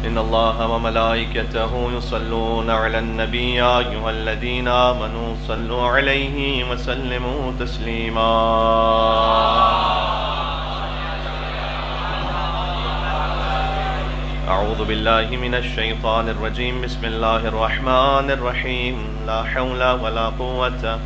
إن الله وملائكته يصلون على النبي يا أيها الذين آمنوا صلوا عليه وسلموا تسليما أعوذ بالله من الشيطان الرجيم بسم الله الرحمن الرحيم لا حول ولا قوة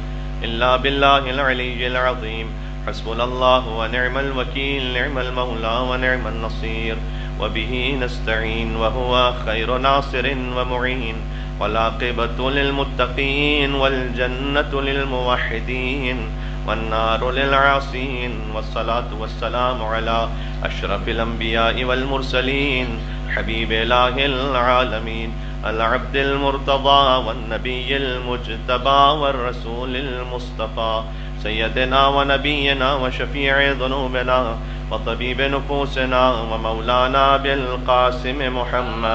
إلا بالله العلي العظيم حسبنا الله ونعم الوكيل نعم المولى ونعم النصير وبه نستعين وهو خير ناصر ومعين والعاقبة للمتقين والجنة للموحدين والنار للعاصين والصلاة والسلام على أشرف الأنبياء والمرسلين حبيب إله العالمين العبد المرتضى والنبي المجتبى والرسول المصطفى سيدنا ونبينا وشفيع ذنوبنا وطبيب نفوسنا ومولانا بالقاسم محمد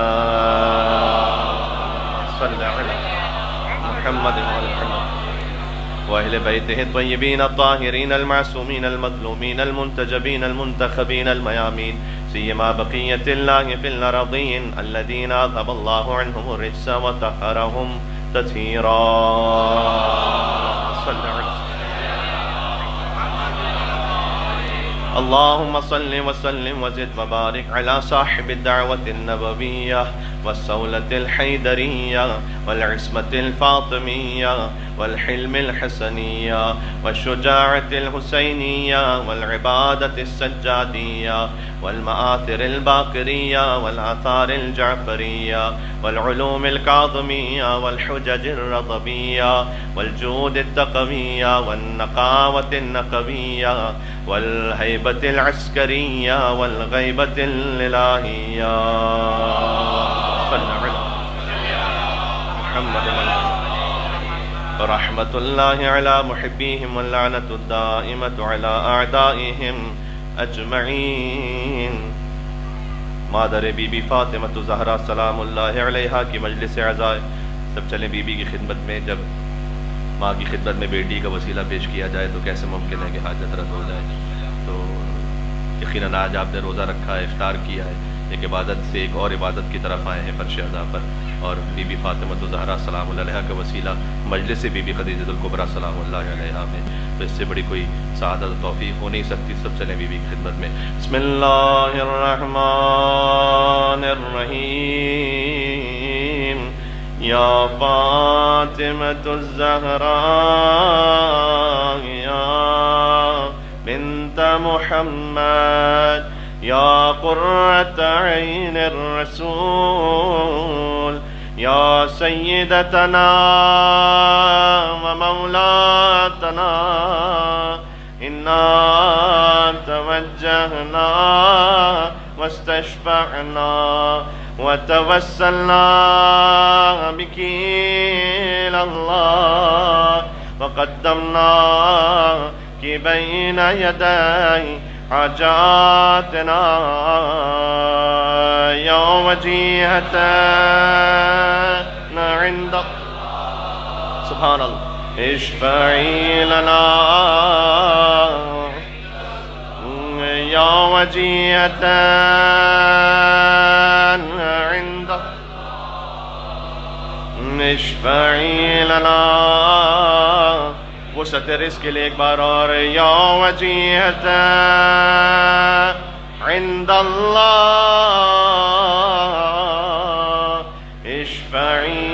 صلى على محمد وعلى محمد وأهل بيته الطيبين الطاهرين المعصومين المظلومين المنتجبين المنتخبين الميامين سيما بقية الله في الأرضين الذين أذهب الله عنهم الرجس وطهرهم تطهيرا صلى على اللهم صل وسلم وزد وبارك على صاحب الدعوة النبوية والصولة الحيدرية والعصمة الفاطمية والحلم الحسنية والشجاعة الحسينية والعبادة السجادية والمآثر الباقرية والآثار الجعفرية والعلوم الكاظمية والحجج الرضبية والجود التقوية والنقاوة النقوية والهيبة العسكرية والغيبة الإلهية صلى على محمد ورحمة الله على محبيهم واللعنة الدائمة على أعدائهم أجمعين مادر بی بی فاطمہ زہرا سلام اللہ علیہا کی مجلس عزائے سب چلیں بی بی کی خدمت میں. جب ماں کی خدمت میں بیٹی کا وسیلہ پیش کیا جائے تو کیسے ممکن ہے کہ حاجت رد ہو جائے. تو یقیناً آج آپ نے روزہ رکھا ہے, افطار کیا ہے, ایک عبادت سے ایک اور عبادت کی طرف آئے ہیں فرش ادا پر, اور بی بی فاطمہ زہرا سلام اللہ علیہا کا وسیلہ مجلس بی بی خدیجہ الکبریٰ سلام اللہ علیہا میں, تو اس سے بڑی کوئی سعادت و توفیق ہو نہیں سکتی. سب چلیں بی بی کی خدمت میں. بسم اللہ الرحمن الرحیم یا فاطمۃ الزہراء یا بنت محمد یا قرۃ عین الرسول یا سیدتنا و مولاتنا انا توجہنا واستشفعنا وتوسلنا بك إلى الله وقدمناك بين يدي حاجاتنا يا وجيهتنا عند سبحان الله اشفعي لنا يا وجيهتنا عند اشفعي لنا وسعت رزق کے لیے ایک بار اور یا وجیہتا عند اللہ اشفعی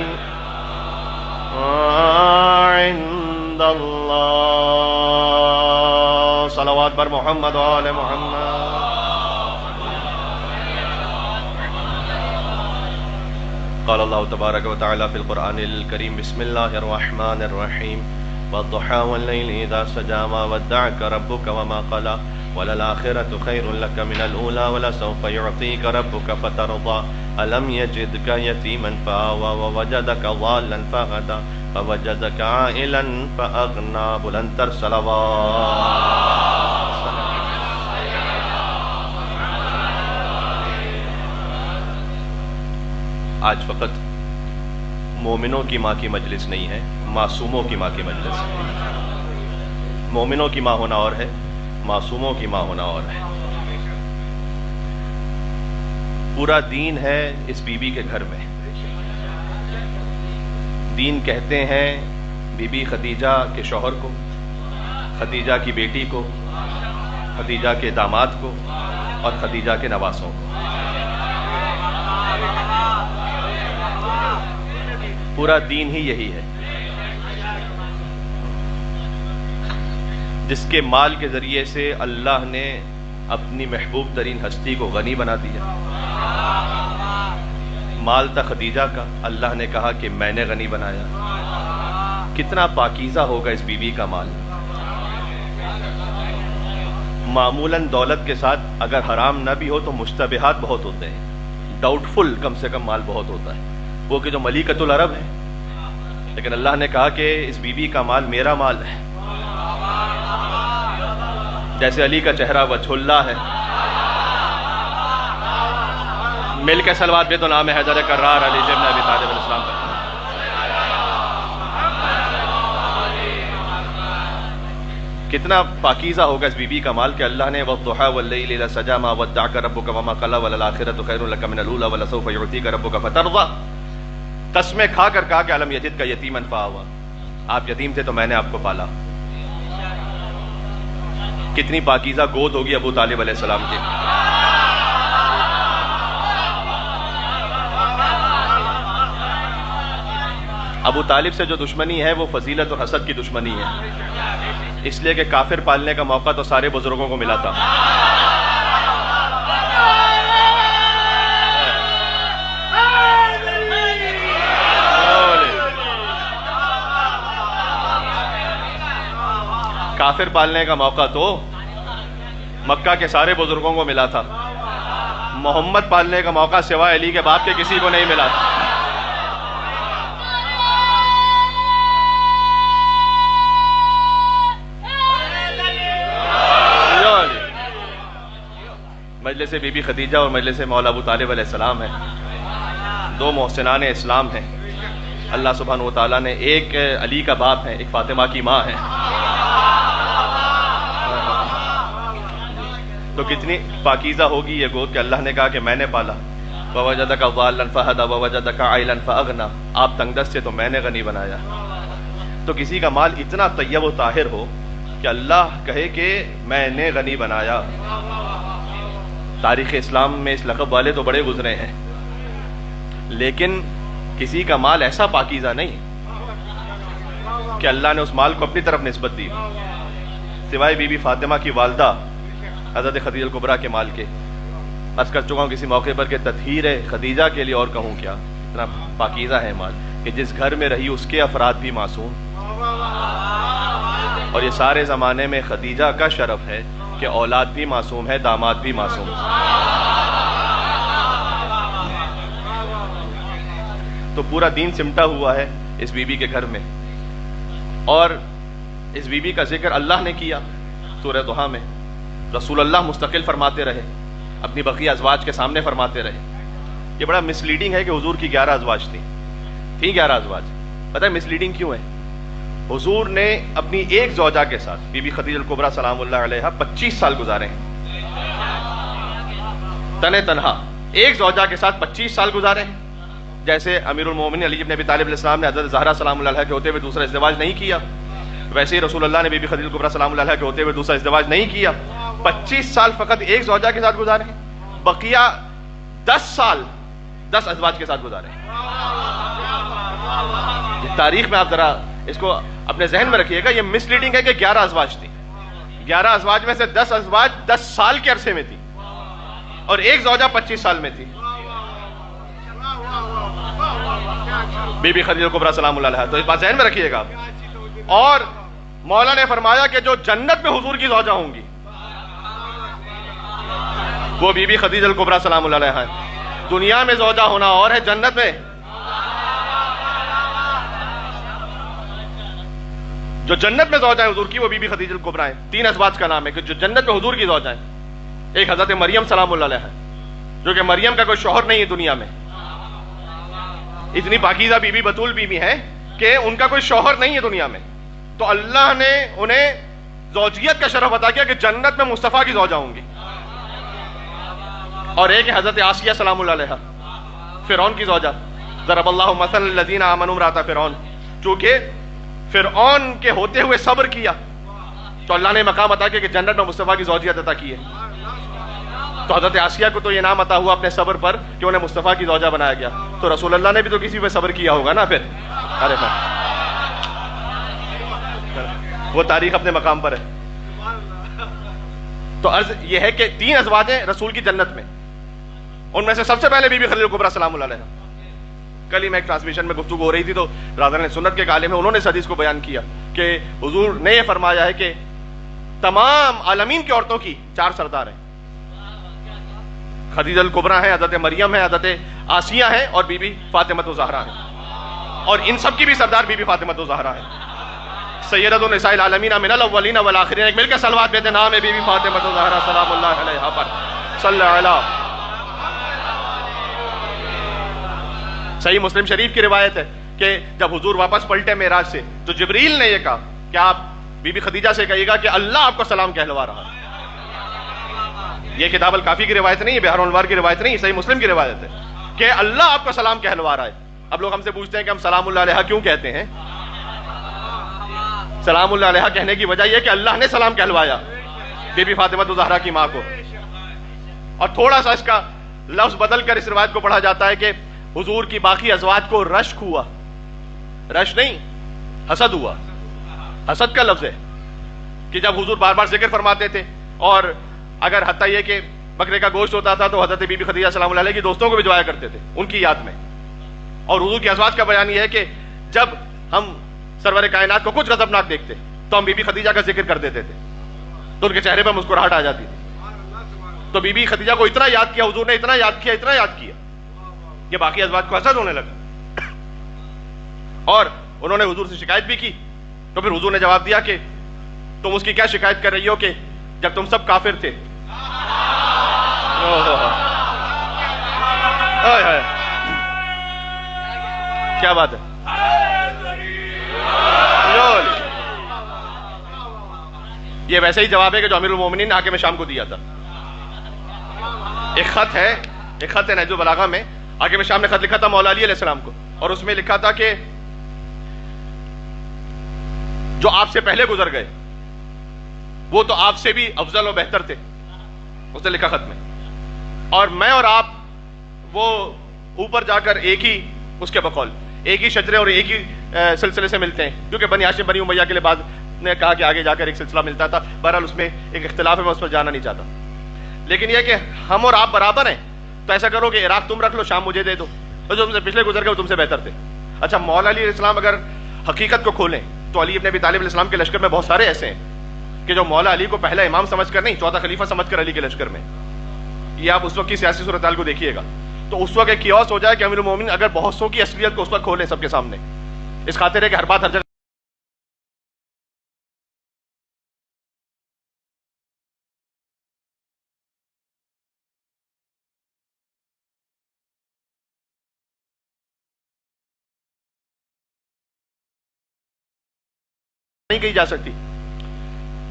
عند اللہ. صلوات بر محمد و آل محمد. قال اللہ تبارک و تعالی فی القرآن الکریم بسم اللہ الرحمن الرحیم والضحى والليل إذا سجى ما ودعك ربك وما قلى وللآخرة خير لك من الأولى ولسوف يعطيك ربك فترضى ألم يجدك يتيما فآوى ووجدك ضالا فهدى فوجدك عائلا فأغنى. بلندتر صلوات. آج فقط مومنوں کی ماں کی مجلس نہیں ہے, معصوموں کی ماں کی مجلس ہے. مومنوں کی ماں ہونا اور ہے, معصوموں کی ماں ہونا اور ہے. پورا دین ہے اس بی بی کے گھر میں. دین کہتے ہیں بی بی خدیجہ کے شوہر کو، خدیجہ کی بیٹی کو، خدیجہ کے داماد کو اور خدیجہ کے نواسوں کو. پورا دین ہی یہی ہے. جس کے مال کے ذریعے سے اللہ نے اپنی محبوب ترین ہستی کو غنی بنا دیا. مال تھا خدیجہ کا، اللہ نے کہا کہ میں نے غنی بنایا. کتنا پاکیزہ ہوگا اس بیوی کا مال. معمولاً دولت کے ساتھ اگر حرام نہ بھی ہو تو مشتبہات بہت ہوتے ہیں، ڈاؤٹ فل کم سے کم مال بہت ہوتا ہے، وہ کہ جو ملیکۃ العرب ہے. لیکن اللہ نے کہا کہ اس بیوی کا مال میرا مال ہے. جیسے علی کا چہرہ وجہ اللہ ہے. مل کے صلوات بھی تو نام حیدر کرار علی ابن ابی طالب علیہ السلام پر. کتنا پاکیزہ ہوگا اس بی بی کا مال کہ اللہ نے وَالضُّحَىٰ وَاللَّيْلِ إِذَا سَجَىٰ مَا وَدَّعَكَ رَبُّكَ وَمَا قَلَىٰ وَلَلْآخِرَةُ خَيْرٌ لَكَ مِنَ الْأُولَىٰ وَلَسَوْفَ يُعْطِيكَ رَبُّكَ فَتَرْضَىٰ. قسمیں کھا کر کہا کہ الم یجدک یتیما فآویٰ، آپ یتیم تھے تو میں نے آپ کو پالا. کتنی پاکیزہ گود ہوگی ابو طالب علیہ السلام کی. ابو طالب سے جو دشمنی ہے وہ فضیلت اور حسد کی دشمنی ہے، اس لیے کہ کافر پالنے کا موقع تو سارے بزرگوں کو ملا تھا. کافر پالنے کا موقع تو مکہ کے سارے بزرگوں کو ملا تھا. محمد پالنے کا موقع سوائے علی کے باپ کے کسی کو نہیں ملا تھا. مجلس بی بی خدیجہ اور مجلس مولا ابو طالب علیہ السلام ہے، دو محسنان اسلام ہیں. اللہ سبحانہ و تعالیٰ نے ایک علی کا باپ ہے، ایک فاطمہ کی ماں ہے. تو کتنی پاکیزہ ہوگی یہ گود کہ اللہ نے کہا کہ میں نے پالا. وَوَجَدَكَ ضَالًّا فَهَدَىٰ وَوَجَدَكَ عَائِلًا فَأَغْنَىٰ، آپ تنگ دست سے تو میں نے غنی بنایا. تو کسی کا مال اتنا طیب و طاہر ہو کہ اللہ کہے کہ میں نے غنی بنایا. تاریخ اسلام میں اس لقب والے تو بڑے گزرے ہیں، لیکن کسی کا مال ایسا پاکیزہ نہیں کہ اللہ نے اس مال کو اپنی طرف نسبت دی، سوائے بی بی فاطمہ کی والدہ حضرت خدیجہ الکبریٰ کے مال کے. عرض کر چکا ہوں کسی موقع پر کہ تطہیر خدیجہ کے لیے اور کہوں کیا، اتنا پاکیزہ ہے مال کہ جس گھر میں رہی اس کے افراد بھی معصوم. اور یہ سارے زمانے میں خدیجہ کا شرف ہے کہ اولاد بھی معصوم ہے، داماد بھی معصوم. تو پورا دین سمٹا ہوا ہے اس بی بی کے گھر میں. اور اس بی بی کا ذکر اللہ نے کیا سورہ ضحیٰ میں، رسول اللہ مستقل فرماتے رہے، اپنی بقیہ ازواج کے سامنے فرماتے رہے. یہ بڑا مس لیڈنگ ہے کہ حضور کی 11 ازواج تھیں 11 ازواج. پتہ ہے مس لیڈنگ کیوں ہے؟ حضور نے اپنی ایک زوجہ کے ساتھ بی بی خدیجہ الکبریٰ سلام اللہ علیہا 25 سال گزارے ہیں. تنہا تنہا ایک زوجہ کے ساتھ 25 سال گزارے ہیں. جیسے امیر المومنین علی ابن ابی طالب علیہ السلام نے حضرت زہرا سلام اللہ علیہا کے ہوتے ہوئے دوسرا ازدواج نہیں کیا، ویسے ہی رسول اللہ نے بی بی خدیجہ الکبریٰ سلام اللہ علیہا کے ہوتے ہوئے دوسرا ازدواج نہیں کیا. 25 سال فقط ایک زوجہ کے ساتھ گزارے ہیں، بقیہ 10 سال 10 ازواج کے ساتھ گزارے ہیں. تاریخ میں آپ ذرا اس کو اپنے ذہن میں رکھیے گا. یہ مس لیڈنگ ہے کہ 11 ازواج تھی، 11 ازواج میں سے 10 ازواج 10 سال کے عرصے میں تھی اور ایک زوجہ 25 سال میں تھی. بی بی خدیجہ الکبریٰ سلام اللہ علیہا. تو اس بات ذہن میں رکھیے گا. اور مولا نے فرمایا کہ جو جنت میں حضور کی زوجہ ہوں گی وہ بی بی خدیجہ الکبریٰ سلام اللہ علیہا ہے. دنیا میں زوجہ ہونا اور ہے، جنت میں جو جنت میں زوجہ ہے حضور کی وہ بی بی خدیجہ الکبریٰ ہیں. 3 ازواج کا نام ہے کہ جو جنت میں حضور کی زوجہ ہیں. ایک حضرت مریم سلام اللہ علیہا ہے، جو کہ مریم کا کوئی شوہر نہیں ہے دنیا میں. اتنی پاکیزہ بی بی بطول بی بی ہے کہ ان کا کوئی شوہر نہیں ہے دنیا میں. تو اللہ نے انہیں زوجیت کا شرف عطا کیا کہ جنت میں مصطفیٰ کی زوجہ ہوں گی. اور ایک ہے حضرت آسیہ سلام اللہ علیہا، فرعون کی زوجہ. ضرب اللہ مثلا للذین آمنوا امرأۃ فرعون. چونکہ فرعون کے ہوتے ہوئے صبر کیا تو اللہ نے مقام عطا کیا کہ جنت میں مصطفیٰ کی زوجیت عطا کی ہے. تو حضرت آسیہ کو تو یہ نام عطا ہوا اپنے صبر پر کہ انہیں مصطفیٰ کی زوجہ بنایا گیا. تو رسول اللہ نے بھی تو کسی پہ صبر کیا ہوگا نا پھر. ارے وہ تاریخ اپنے مقام پر ہے. تو عرض یہ ہے کہ 3 ازواج ہیں رسول کی جنت میں. ان میں سے سب سے پہلے بی بی خدیجہ کبریٰ سلام اللہ علیہا. کل ہی میں ایک ٹرانسمیشن میں گفتگو ہو رہی تھی تو راضان سنت کے عالم ہیں، انہوں نے اس حدیث کو بیان کیا کہ حضور نے یہ فرمایا ہے کہ تمام عالمین کی عورتوں کی 4 سردار ہیں. خدیجہ الکبریٰ ہیں، حضرت مریم ہیں، حضرت آسیہ ہیں اور بی بی فاطمہ الزہرا ہیں. اور ان سب کی بھی سردار بی بی فاطمہ الزہرا ہیں. سیدۃ النساء العالمین من الاولین والآخرین. ایک مل کے صلوات بھیجتے، نام ہے بی بی فاطمہ الزہرا سلام اللہ علیہا پر. صلی اللہ. صحیح مسلم شریف کی روایت ہے کہ جب حضور واپس پلٹے معراج سے تو جبریل نے یہ کہا کہ آپ بی بی خدیجہ سے کہیے گا کہ اللہ آپ کو سلام کہلوا رہا ہے. یہ کتاب الکافی کی روایت نہیں ہے، بہار الانوار کی روایت نہیں، صحیح مسلم کی روایت ہے کہ اللہ آپ کو سلام کہلوا رہا ہے. اب لوگ ہم سے پوچھتے ہیں کہ ہم سلام اللہ علیہا کیوں کہتے ہیں؟ سلام اللہ علیہا کہنے کی وجہ یہ کہ اللہ نے سلام کہلوایا بی بی فاطمہ الزہرا کی ماں کو. اور تھوڑا سا اس کا لفظ بدل کر اس روایت کو پڑھا جاتا ہے کہ حضور کی باقی ازواج کو رشک ہوا. رش نہیں، حسد ہوا. حسد کا لفظ ہے کہ جب حضور بار بار ذکر فرماتے تھے اور اگر حتیٰ یہ کہ بکرے کا گوشت ہوتا تھا تو حضرت بی بی خدیجہ سلام اللہ علیہ کی دوستوں کو بھجوایا کرتے تھے ان کی یاد میں. اور حضور کی ازواج کا بیان یہ ہے کہ جب ہم سرور کائنات کو کچھ غضبناک دیکھتے تو ہم بی بی خدیجہ کا ذکر کر دیتے تھے تو ان کے چہرے پر مسکراہٹ آ جاتی تھی. تو بی بی خدیجہ کو اتنا یاد کیا حضور نے، اتنا یاد کیا، اتنا یاد کیا کہ باقی ازواج کو حسد ہونے لگا. اور انہوں نے حضور سے شکایت بھی کی تو پھر حضور نے جواب دیا کہ تم اس کی کیا شکایت کر رہی ہو کہ جب تم سب کافر تھے. کیا بات ہے. یہ ویسے ہی جواب ہے کہ جو امیر المومنین نے حاکم شام کو دیا تھا. ایک خط ہے نہج البلاغہ میں، حاکم شام نے خط لکھا تھا مولا علی علیہ السلام کو اور اس میں لکھا تھا کہ جو آپ سے پہلے گزر گئے وہ تو آپ سے بھی افضل و بہتر تھے. اس نے لکھا خط میں، اور میں اور آپ وہ اوپر جا کر ایک ہی اس کے بقول ایک ہی شجرے اور ایک ہی سلسلے سے ملتے ہیں، کیونکہ بنی ہاشم بنی امیہ کے لیے بعد نے کہا کہ آگے جا کر ایک سلسلہ ملتا تھا. بہرحال اس میں ایک اختلاف ہے، میں اس پر جانا نہیں چاہتا. لیکن یہ کہ ہم اور آپ برابر ہیں تو ایسا کرو کہ عراق تم رکھ لو، شام مجھے دے دو، اور جو تم سے پچھلے گزر گئے وہ تم سے بہتر تھے. اچھا، مولا علی علیہ السلام اگر حقیقت کو کھولیں تو علی ابن ابی طالب علیہ السلام کے لشکر میں بہت سارے ایسے ہیں کہ جو مولا علی کو پہلا امام سمجھ کر نہیں، چوتھا خلیفہ سمجھ کر علی کے لشکر میں. یہ آپ اس وقت کی سیاسی صورتحال کو دیکھیے گا تو اس وقت ایک کیوس ہو جائے کہ امیر المومنین اگر بہت سو کی اصلیت کو اس وقت کھولیں سب کے سامنے، اس خاطر ہے کہ ہر بات ہر جگہ نہیں کہی جا سکتی.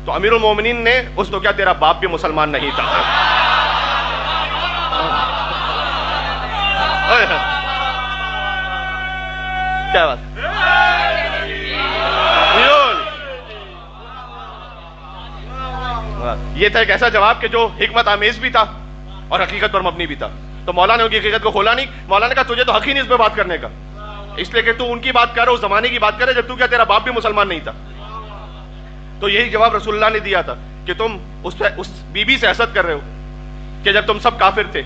تو امیر المومنین نے اس تو کیا تیرا باپ بھی مسلمان نہیں تھا. کیا بات. یہ تھا ایک ایسا جواب کہ جو حکمت آمیز بھی تھا اور حقیقت پر مبنی بھی تھا. تو مولا نے ان کی حقیقت کو کھولا نہیں. مولا نے کہا تجھے تو حق ہی نہیں اس پہ بات کرنے کا، اس لیے کہ تو ان کی بات کر رہا اس زمانے کی بات کر رہے جب تو کیا تیرا باپ بھی مسلمان نہیں تھا. تو یہی جواب رسول اللہ نے دیا تھا کہ تم اس بی بی سے حسد کر رہے ہو کہ جب تم سب کافر تھے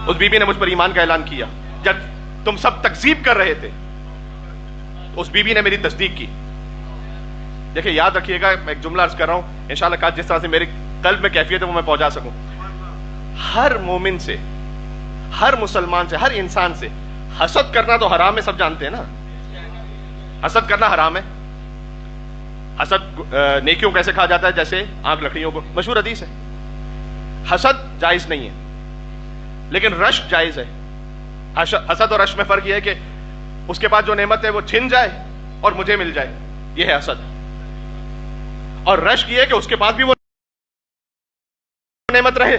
اس بی بی نے مجھ پر ایمان کا اعلان کیا. جب تم سب تکذیب کر رہے تھے اس بی بی نے میری تصدیق کی. دیکھیں یاد رکھیے گا، میں ایک جملہ عرض کر رہا ہوں انشاءاللہ کاش جس طرح سے میرے قلب میں کیفیت ہے وہ میں پہنچا سکوں. ہر مومن سے، ہر مسلمان سے، ہر انسان سے حسد کرنا تو حرام ہے، سب جانتے ہیں نا. حسد کرنا حرام ہے. حسد نیکیوں کیسے کھا جاتا ہے جیسے آنکھ لکڑیوں کو، مشہور حدیث ہے. حسد جائز نہیں ہے لیکن رشک جائز ہے. حسد اور رشک میں فرق یہ ہے کہ اس کے بعد جو نعمت ہے وہ چھن جائے اور مجھے مل جائے، یہ ہے حسد. اور رشک یہ ہے کہ اس کے بعد بھی وہ نعمت رہے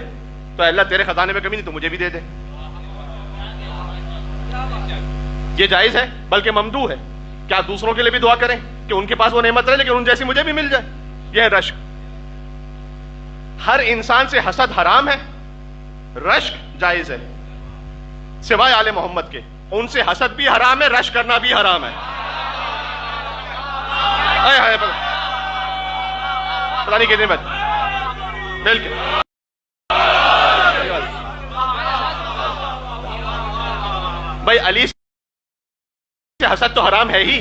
تو اللہ تیرے خزانے میں کمی نہیں، تو مجھے بھی دے دے. یہ جائز ہے بلکہ ممدوح ہے. کیا دوسروں کے لیے بھی دعا کریں کہ ان کے پاس وہ نعمت رہے لیکن ان جیسی مجھے بھی مل جائے؟ یہ ہے رشک. ہر انسان سے حسد حرام ہے، رشک جائز ہے سوائے آل محمد کے. ان سے حسد بھی حرام ہے، رشک کرنا بھی حرام ہے. پتہ نہیں کتنی بات مل کے بھائی علی سے حسد تو حرام ہے ہی،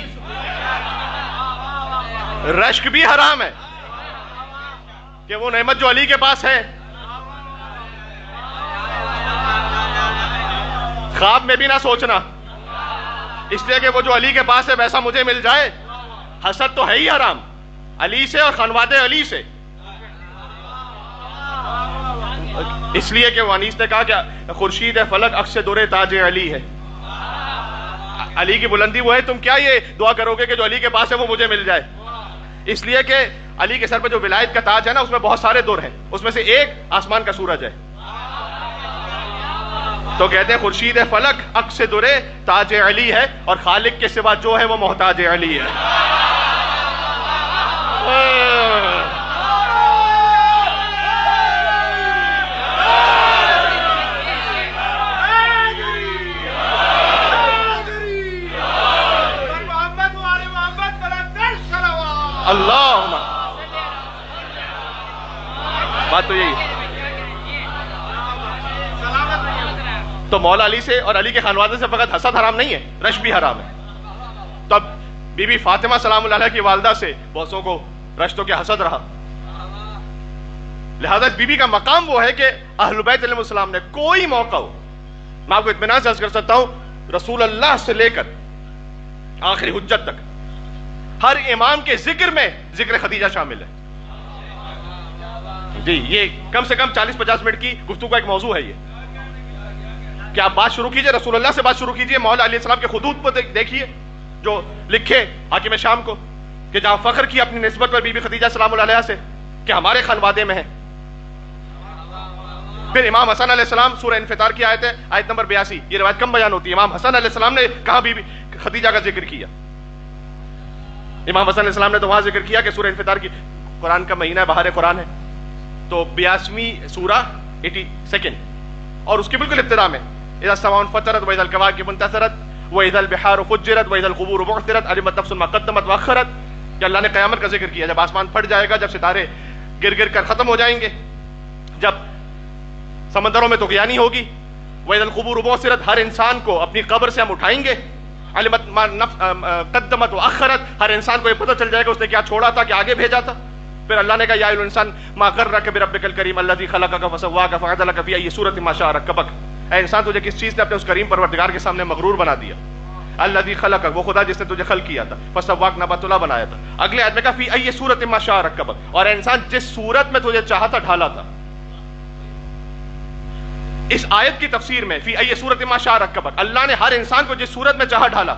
رشک بھی حرام ہے کہ وہ نعمت جو علی کے پاس ہے خواب میں بھی نہ سوچنا، اس لیے کہ وہ جو علی کے پاس ہے ویسا مجھے مل جائے. حسد تو ہے ہی حرام علی سے اور خانواد علی سے، اس لیے کہ وہ انیس نے کہا کہ خورشید فلک عکس دور تاج علی ہے. علی کی بلندی وہ ہے، تم کیا یہ دعا کرو گے کہ جو علی کے پاس ہے وہ مجھے مل جائے؟ اس لیے کہ علی کے سر پہ جو ولایت کا تاج ہے نا، اس میں بہت سارے دور ہیں، اس میں سے ایک آسمان کا سورج ہے. تو کہتے ہیں خورشید فلک عکس دور تاج علی ہے، اور خالق کے سوا جو ہے وہ محتاج علی ہے. اللہ بات تو یہی. تو مولا علی سے اور علی کے خانوادے سے فقط حسد حرام نہیں ہے، رشک بھی حرام ہے. تو اب بی بی فاطمہ سلام اللہ علیہ کی والدہ سے بہتوں کو رشتوں کے حسد رہا، لہذا بی بی کا مقام وہ ہے کہ اہل بیت علیہ السلام نے کوئی موقع ہو، میں آپ کو اطمینان سے عرض کر سکتا ہوں رسول اللہ سے لے کر آخری حجت تک ہر امام کے ذکر میں ذکر خدیجہ شامل ہے. جی یہ کم سے کم 40-50 منٹ کی گفتگو کا ایک موضوع ہے. یہ کہ آپ بات شروع کیجئے، رسول اللہ سے بات شروع کیجئے، مولا علیہ السلام کے خطوط پر دیکھیے جو لکھے حاکم شام کو، کہ جہاں فخر کیا اپنی نسبت پر بی بی خدیجہ سلام اللہ علیہ سے کہ ہمارے خانوادے میں ہے. پھر امام حسن علیہ السلام، سورہ انفطار کی آیت ہے، آیت نمبر 82، یہ روایت کم بیان ہوتی ہے. امام حسن علیہ السلام نے کہاں بی بی خدیجہ کا ذکر کیا؟ امام حسن علیہ السلام نے تو وہاں ذکر کیا کہ سورہ انفطار کی، قرآن کا مہینہ ہے، بہار قرآن ہے، تو 82ویں سورہ 82 اور اس کی بالکل ابتدا میں اذا السماء انفطرت واذا الكواكب انتثرت واذا البحار فجرت واذا القبور بعثرت علمت نفس ما قدمت واخرت، کہ اللہ نے قیامت کا ذکر کیا، جب آسمان پھٹ جائے گا، جب ستارے گر گر کر ختم ہو جائیں گے، جب سمندروں میں طغیانی ہوگی، واذا القبور بعثرت، ہر انسان کو اپنی قبر سے ہم اٹھائیں گے، علمت ما قدمت واخرت، ہر انسان کو یہ پتہ چل جائے گا اس نے کیا چھوڑا تھا، کیا آگے بھیجا تھا. پھر اللہ نے کہا یا ایھا الانسان ما غرک بربک الکریم الذی خلقک فسواک فعدلک فی ای صورۃ ما شاء رکبک، اے انسان تجھے کس چیز نے اپنے اس کریم پروردگار کے سامنے مغرور بنا دیا؟ الذی خلقک، وہ خدا جس نے تجھے خلق کیا تھا، فسواک نبۃ بنایا تھا. اگلے آیت میں کہا فی ای صورۃ ما شاء رکبک، اور انسان جس صورت میں تجھے چاہا تھا ڈھالا تھا. اس آیت کی تفسیر میں فی ای صورۃ ما شاء رکبک، اللہ نے ہر انسان کو جس صورت میں چاہا ڈھالا.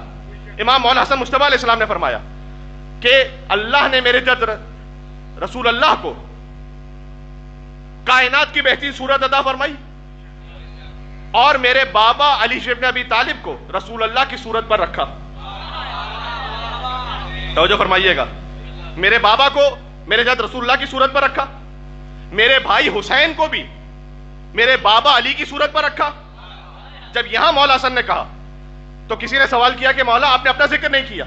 امام مولانا حسن مجتبیٰ علیہ السلام نے فرمایا کہ اللہ نے میرے جد رسول اللہ کو کائنات کی بہترین صورت عطا فرمائی، اور میرے بابا علی شریف نے ابی طالب کو رسول اللہ کی صورت پر رکھا. توجہ فرمائیے گا، میرے بابا کو میرے جد رسول اللہ کی صورت پر رکھا، میرے بھائی حسین کو بھی میرے بابا علی کی صورت پر رکھا. جب یہاں مولا حسن نے کہا تو کسی نے سوال کیا کہ مولا آپ نے اپنا ذکر نہیں کیا،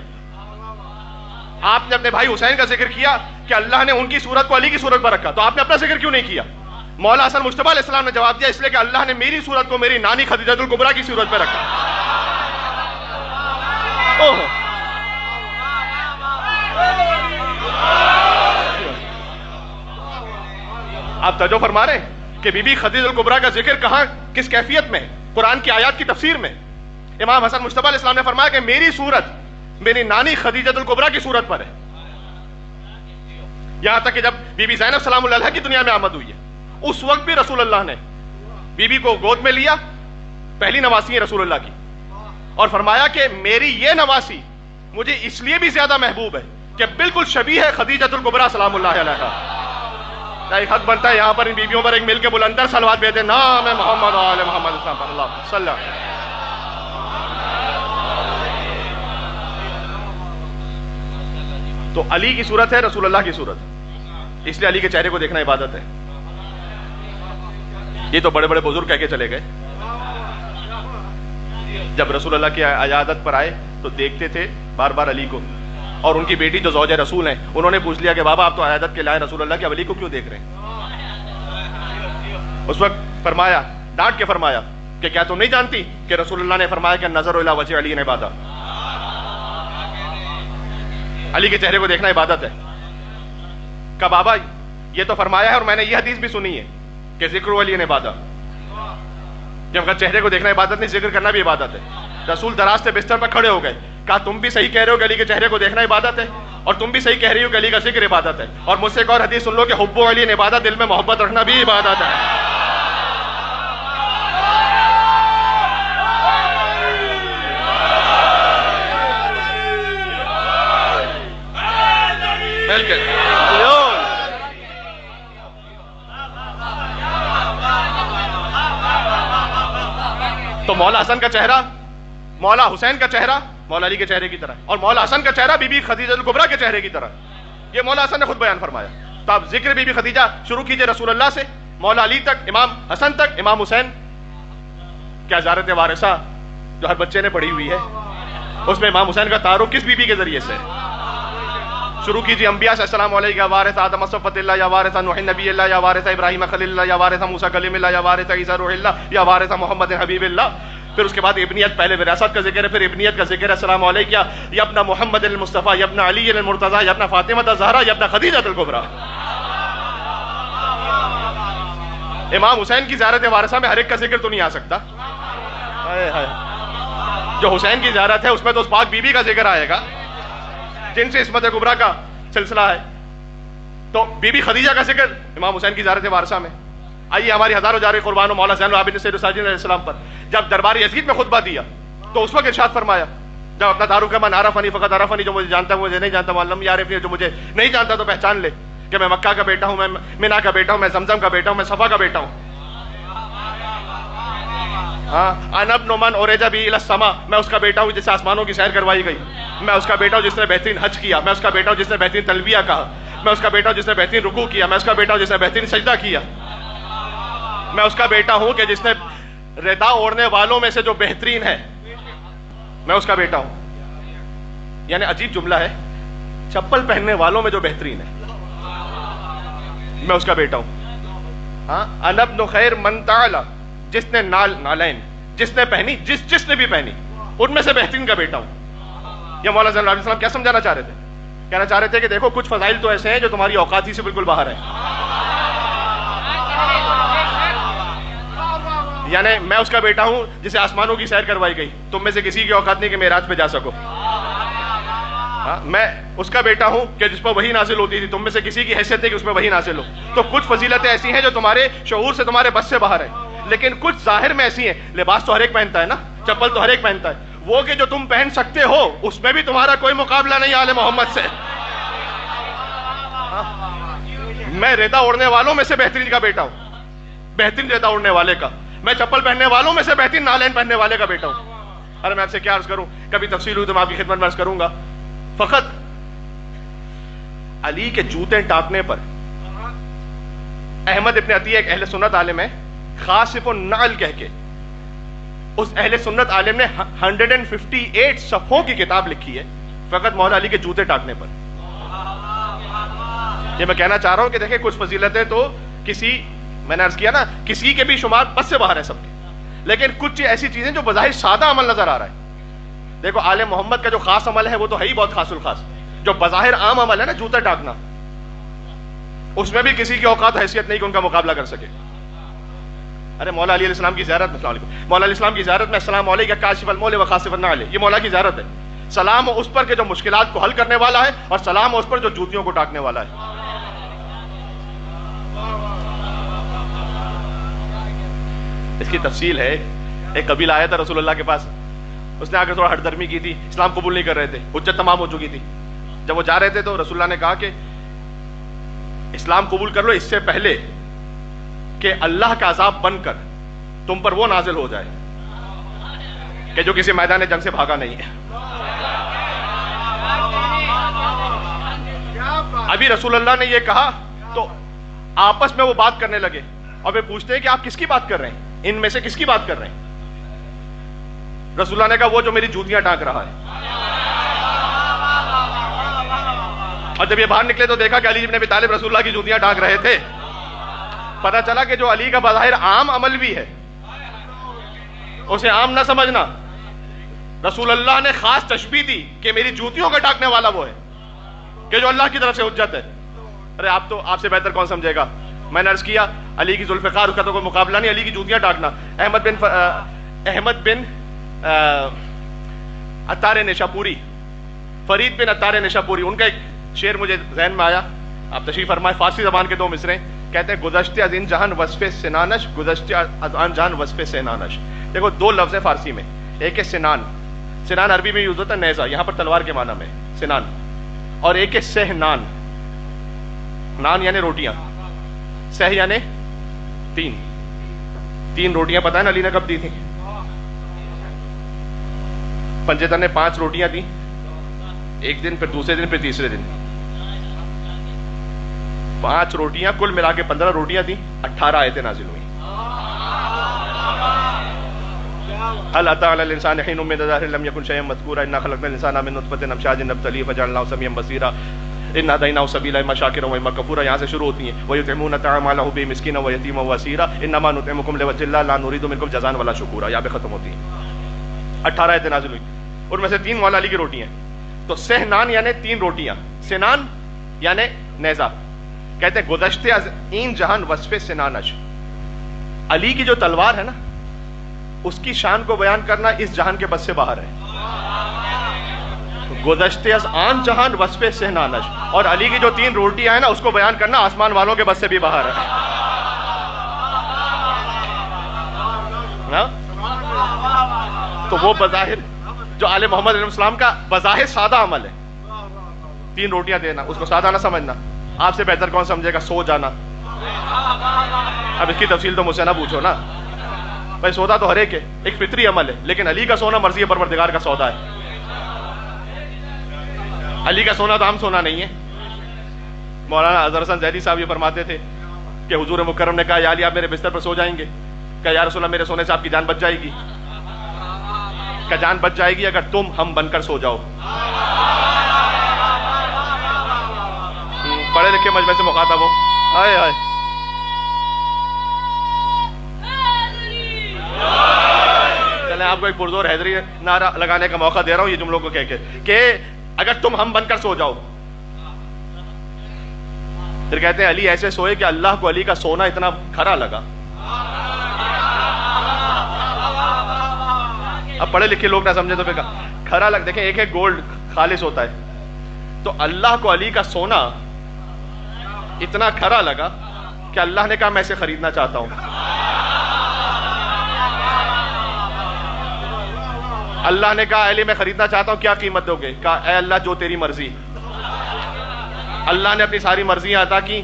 آپ نے اپنے بھائی حسین کا ذکر کیا کہ اللہ نے ان کی صورت کو علی کی صورت پر رکھا، تو آپ نے اپنا ذکر کیوں نہیں کیا؟ مولا حسن مجتبیٰ علیہ السلام نے جواب دیا اس لیے کہ اللہ نے میری صورت کو میری نانی خدیجہ الکبریٰ کی صورت پہ رکھا. آپ توجہ فرما رہے ہیں کہ بی بی خدیجہ الکبریٰ کا ذکر کہاں کس کیفیت میں؟ قرآن کی آیات کی تفسیر میں. امام حسن مجتبیٰ علیہ السلام نے فرمایا کہ میری صورت میری نانی خدیجہ الکبریٰ کی صورت پر ہے. یہاں تک کہ جب بی بی زینب سلام اللہ علیہ کی دنیا میں آمد ہوئی ہے، اس وقت بھی رسول اللہ نے بی بی کو گود میں لیا، پہلی نواسی ہے رسول اللہ کی، اور فرمایا کہ میری یہ نواسی مجھے اس لیے بھی زیادہ محبوب ہے کہ بالکل شبیہ ہے خدیجہ الکبریٰ سلام اللہ علیہ. ایک حق بنتا ہے یہاں پر ان بیویوں پر ایک مل کے بلندر صلوات بھیجیں، نام محمد و آل محمد صلی اللہ علیہ وسلم۔ تو علی کی صورت ہے رسول اللہ کی صورت، اس لیے علی کے چہرے کو دیکھنا عبادت ہے۔ یہ تو بڑے بڑے بزرگ کہہ کے چلے گئے، جب رسول اللہ کی عیادت پر آئے تو دیکھتے تھے بار بار علی کو، اور ان کی بیٹی جو زوجہ رسول ہیں انہوں نے پوچھ لیا کہ بابا آپ تو عیادت کے لائے رسول اللہ کے، اب علی کو کیوں دیکھ رہے ہیں؟ اس وقت فرمایا، ڈانٹ کے فرمایا کہ کیا تم نہیں جانتی کہ رسول اللہ نے فرمایا کہ نظر الی وجہ علی عبادت، علی کے چہرے کو دیکھنا عبادت ہے۔ کہ بابا یہ تو فرمایا ہے اور میں نے یہ حدیث بھی سنی ہے کہ ذکر علی عبادت، جب چہرے کو دیکھنا عبادت نہیں، ذکر کرنا بھی عبادت ہے۔ رسول دراز سے بستر پر کھڑے ہو گئے، کہا تم بھی صحیح کہہ رہے ہو کہ علی کے چہرے کو دیکھنا عبادت ہے، اور تم بھی صحیح کہہ رہی ہو کہ علی کا ذکر عبادت ہے، اور مجھ سے ایک اور حدیث سن لو کہ حب علی عبادت، دل میں محبت رکھنا بھی عبادت ہے۔ تو مولا حسن کا چہرہ مولا حسین کا چہرہ مولا علی کے چہرے کی طرح، اور مولا حسن کا چہرہ بی بی خدیجہ الکبریٰ کے چہرے کی طرح، یہ مولا حسن نے خود بیان فرمایا۔ تو آپ ذکر بی بی خدیجہ شروع کیجئے رسول اللہ سے، مولا علی تک، امام حسن تک، امام حسین کیا زیارت وارثہ جو ہر بچے نے پڑھی ہوئی ہے، اس میں امام حسین کا تعارف کس بی بی کے ذریعے سے ہے؟ شروع کیجئے انبیاء سے، السلام علیکم یا وارث آدم صفوت اللہ، یا وارث نوح نبی اللہ، یا وارث ابراہیم خلیل اللہ، یا وارث موسیٰ کلیم اللہ، یا وارث عیسیٰ روح اللہ، یا وارث محمد حبیب اللہ۔ پھر اس کے بعد ابنیت، پہلے وراثت کا ذکر ہے، پھر ابنیت کا ذکر ہے، السلام علیکم یا ابن محمد المصطفیٰ، یا ابن علی المرتضیٰ، یا ابن فاطمہ الزہرا، یا ابن خدیجہ الکبریٰ۔ امام حسین کی زیارت وارثہ میں ہر ایک کا ذکر تو نہیں آ سکتا، جو حسین کی زیارت ہے اس میں تو اس پاک بی بی کا ذکر آئے گا جن سے عصمت کبریٰ کا سلسلہ ہے۔ تو بی بی خدیجہ کا ذکر امام حسین کی زیارت وارثہ میں۔ آئیے ہماری ہزاروں جاری قربان ہو مولا زین العابدین سید الساجدین علیہ السلام پر، جب دربار یزید میں خطبہ دیا تو اس وقت ارشاد فرمایا، جب اپنا تعارف من عرفنی فقط عرفنی، جو مجھے جانتا ہے مجھے نہیں جانتا، معلم یعرفنی، جو مجھے نہیں جانتا تو پہچان لے کہ میں مکہ کا بیٹا ہوں، میں منا کا بیٹا ہوں، میں زمزم کا بیٹا ہوں، میں صفا کا بیٹا ہوں۔ انا ابن من عرج بہ الی السماء، میں اس کا بیٹا ہوں جس سے آسمانوں کی سیر کروائی گئی، میں اس کا بیٹا ہوں جس نے بہترین حج کیا، میں اس کا بیٹا ہوں جس نے بہترین تلبیہ کہا، میں اس کا بیٹا ہوں جس نے بہترین رکوع کیا، میں اس کا بیٹا ہوں جس نے بہترین سجدہ کیا، میں اس کا بیٹا ہوں کہ جس نے ردا اوڑھنے والوں میں سے جو بہترین ہے، میں اس کا بیٹا ہوں۔ یعنی عجیب جملہ ہے، چپل پہننے والوں میں جو بہترین ہے میں اس کا بیٹا ہوں۔ انا ابن خیر من تعالی، جس نے نالین جس نے پہنی، جس نے بھی پہنی ان میں سے بہترین کا بیٹا ہوں۔ یہ مولا زین العابدین السلام کیا سمجھانا چاہ رہے تھے؟ کہنا چاہ رہے تھے کہ دیکھو کچھ فضائل تو ایسے ہیں جو تمہاری اوقات ہی سے بالکل باہر ہیں۔ یعنی میں اس کا بیٹا ہوں جسے آسمانوں کی سیر کروائی گئی، تم میں سے کسی کی اوقات نہیں کہ معراج پہ جا سکو۔ میں اس کا بیٹا ہوں کہ جس پر وحی نازل ہوتی تھی، تم میں سے کسی کی حیثیت ہے کہ اس پہ وحی نازل ہو۔ تو کچھ فضیلتیں ایسی ہیں جو تمہارے شعور سے، تمہارے بس سے باہر ہیں، لیکن کچھ ظاہر میں ایسی ہیں۔ لباس تو ہر ایک پہنتا ہے نا، چپل تو ہر ایک پہنتا ہے، وہ کہ جو تم پہن سکتے ہو اس میں بھی تمہارا کوئی مقابلہ نہیں آل محمد سے۔ میں ردا اوڑھنے والوں میں سے بہترین کا بیٹا ہوں، بہترین ردا اوڑھنے والے کا۔ میں چپل پہننے والوں میں سے بہترین نالین پہننے والے کا بیٹا ہوں۔ ارے میں آپ سے کیا عرض کروں، کبھی تفصیل ہوئی تو میں آپ کی خدمت میں عرض کروں گا۔ فقط علی کے جوتے ٹاپنے پر احمد ابن عطیہ ایک اہل سنت عالم ہے، خاصف النعل کہہ کے، اس اہل سنت عالم نے 158 صفحوں کی کتاب لکھی ہے فقط مولا علی کے جوتے ٹاٹنے پر۔ یہ میں کہنا چاہ رہا ہوں کہ دیکھیں کچھ فضیلتیں تو کسی، میں نے عرض کیا نا، کسی کے بھی شمار بس سے باہر ہے سب کے، لیکن کچھ ایسی چیزیں جو بظاہر سادہ عمل نظر آ رہا ہے۔ دیکھو آل محمد کا جو خاص عمل ہے وہ تو ہے ہی بہت خاص الخاص، جو بظاہر عام عمل ہے نا جوتا ٹاکنا، اس میں بھی کسی کی اوقات حیثیت نہیں کہ ان کا مقابلہ کر سکے۔ ارے مولا علی علیہ السلام کی زیارت میں، السلام علیکم، مولا علیہ السلام کی زیارت میں السلام علیکم کاشف المول و خاسف النعل، یہ مولا کی زیارت ہے۔ سلام اس پر کہ جو مشکلات کو حل کرنے والا ہے، اور سلام اس پر جو جوتیوں کو ٹاکنے والا ہے۔ اس کی تفصیل ہے، ایک قبیلہ آیا تھا رسول اللہ کے پاس، اس نے آ کر تھوڑا ہٹ درمی کی تھی، اسلام قبول نہیں کر رہے تھے، حجت تمام ہو چکی تھی۔ جب وہ جا رہے تھے تو رسول اللہ نے کہا کہ اسلام قبول کر لو اس سے پہلے کہ اللہ کا عذاب بن کر تم پر وہ نازل ہو جائے کہ جو کسی میدان جنگ سے بھاگا نہیں ہے. ابھی رسول اللہ نے یہ کہا تو آپس میں وہ بات کرنے لگے اور پھر پوچھتے ہیں کہ آپ کس کی بات کر رہے ہیں, ان میں سے کس کی بات کر رہے ہیں؟ رسول اللہ نے کہا وہ جو میری جوتیاں ٹانک رہا ہے. اور جب یہ باہر نکلے تو دیکھا کہ علی بن ابی طالب رسول اللہ کی جوتیاں ٹانک رہے تھے. پتہ چلا کہ جو علی کا بظاہر عام عمل بھی ہے اسے عام نہ سمجھنا. رسول اللہ نے خاص تشبیہ دی کہ میری جوتیوں کا ٹانکنے والا وہ ہے کہ جو اللہ کی طرف سے حجت ہے. ارے آپ سے بہتر کون سمجھے گا. میں نے عرض کیا علی کی ذوالفقار اس کا تو کوئی مقابلہ نہیں, علی کی جوتیاں ٹانکنا. احمد بن عطار نشاپوری, فرید بن عطار نشاپوری, ان کا ایک شعر مجھے ذہن میں آیا. آپ تشریف فرمائے. فارسی زبان کے 2 مصرے کہتے ہیں گزشتے از ان جہان وصف سنانش, گزشتے از آن جہان وصف سنانش. دیکھو 2 لفظ ہیں فارسی میں, ایک ہے سنان, سنان عربی میں یوز ہوتا ہے نیزہ, یہاں پر تلوار کے معنی میں سنان, اور ایک ہے سہ نان. نان یعنی روٹیاں, سہ یعنی 3 روٹیاں. پتہ ہے نا علی نے کب دی تھی؟ پنجتن نے 5 روٹیاں دی, ایک دن, پھر دوسرے دن, پھر تیسرے دن 5 روٹیاں, کل ملا کے 15 روٹیاں دی. 18 آیتیں نازل ہوئی. هل أتى على الإنسان حين من الدهر لم يكن شيئا مذكورا إنا خلقنا الإنسان من نطفة أمشاج نبتليه فجعلناه سميعا بصيرا إنا هديناه السبيل إما شاكرا وإما كفورا. یہاں سے شروع ہوتی ہیں ويطعمون الطعام على حبه مسكينا ويتيما وأسيرا إنما نطعمكم لوجه الله لا نريد منكم جزاء ولا شكورا. یہاں پہ ختم ہوتی ہیں. 18 آیتیں نازل ہوئی, ان میں سے 3 مولا علی کی روٹی ہیں. تو سہنان یعنی 3 روٹیاں, سنان یعنی نیزہ. کہتے ہیں گزشتے از این جہان وصف سنانش, علی کی جو تلوار ہے نا اس کی شان کو بیان کرنا اس جہان کے بس سے باہر ہے. گزشتے از آن جہان وصف سہنانش, اور علی کی جو 3 روٹیاں ہیں نا اس کو بیان کرنا آسمان والوں کے بس سے بھی باہر ہے. تو وہ بظاہر جو آل محمد علیہ السلام کا بظاہر سادہ عمل ہے 3 روٹیاں دینا, اس کو سادہ نہ سمجھنا. آپ سے بہتر کون سمجھے گا سو جانا. اب اس کی تفصیل تو مجھ سے نہ پوچھو نا بھائی, سودا تو ہر ایک ہے, ایک فطری عمل ہے, لیکن علی کا سونا مرضی پروردگار کا سودا ہے. علی کا سونا تو عام سونا نہیں ہے. مولانا اظہر حسن زیدی صاحب یہ فرماتے تھے کہ حضور مکرم نے کہا یا علی آپ میرے بستر پر سو جائیں گے؟ کہا یا رسول اللہ میرے سونے سے آپ کی جان بچ جائے گی. کہا جان بچ جائے گی اگر تم ہم بن کر سو جاؤ. پڑھے لکھے مجمع سے مخاطب ہو. آئے آئے چلیں آپ کو ایک پرزور حیدری نعرہ لگانے کا موقع دے رہا ہوں یہ جملوں کو کہہ کے کہ اگر تم ہم بن کر سو جاؤ. پھر کہتے ہیں علی ایسے سوئے کہ اللہ کو علی کا سونا اتنا کھرا لگا. اب پڑھے لکھے لوگ نہ سمجھے تو پھر کھرا لگ, دیکھیں ایک ہے گولڈ خالص ہوتا ہے, تو اللہ کو علی کا سونا اتنا کھرا لگا کہ اللہ نے کہا میں اسے خریدنا چاہتا ہوں. اللہ نے کہا علی میں خریدنا چاہتا ہوں, کیا قیمت دو گے؟ کہا اے اللہ جو تیری مرضی. اللہ نے اپنی ساری مرضیاں عطا کی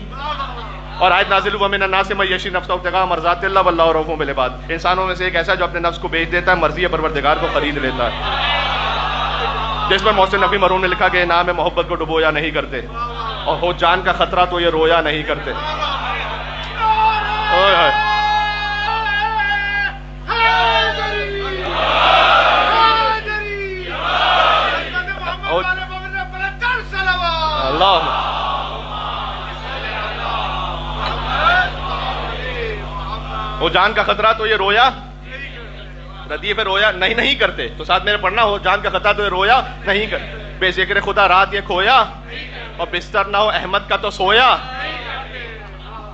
اور آیت نازل ہوا من الناس من یشری نفسہ ابتغاء مرضات اللہ واللہ رؤوف بالعباد. انسانوں میں سے ایک ایسا جو اپنے نفس کو بیچ دیتا ہے, مرضی پروردگار کو خرید لیتا ہے. جس پر محسن نبی مرحوم نے لکھا کہ نام محبت کو ڈبویا نہیں کرتے اور ہو جان کا خطرہ تو یہ رویا نہیں کرتے. اللہ ہو جان کا خطرہ تو یہ رویا ردیف رویا نہیں کرتے. تو ساتھ میرے پڑھنا ہو جان کا خطرہ تو یہ رویا نہیں کرتے. بے ذکر خدا رات یہ کھویا اور بستر نہ ہو احمد کا تو سویا.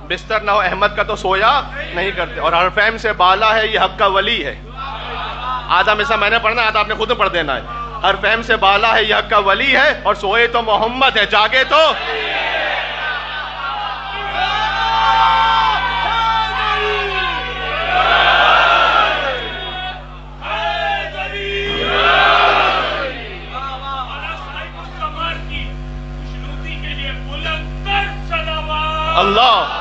بستر نہ ہو احمد کا تو سویا نہیں کرتے. اور حرفین سے بالا ہے یہ حق کا ولی ہے. آدھا مثلا میں نے پڑھنا ہے, آدھا آپ نے خود پڑھ دینا ہے. ہر فہم سے بالا ہے یہ حق کا ولی ہے اور سوئے تو محمد ہے, جاگے تو اللہ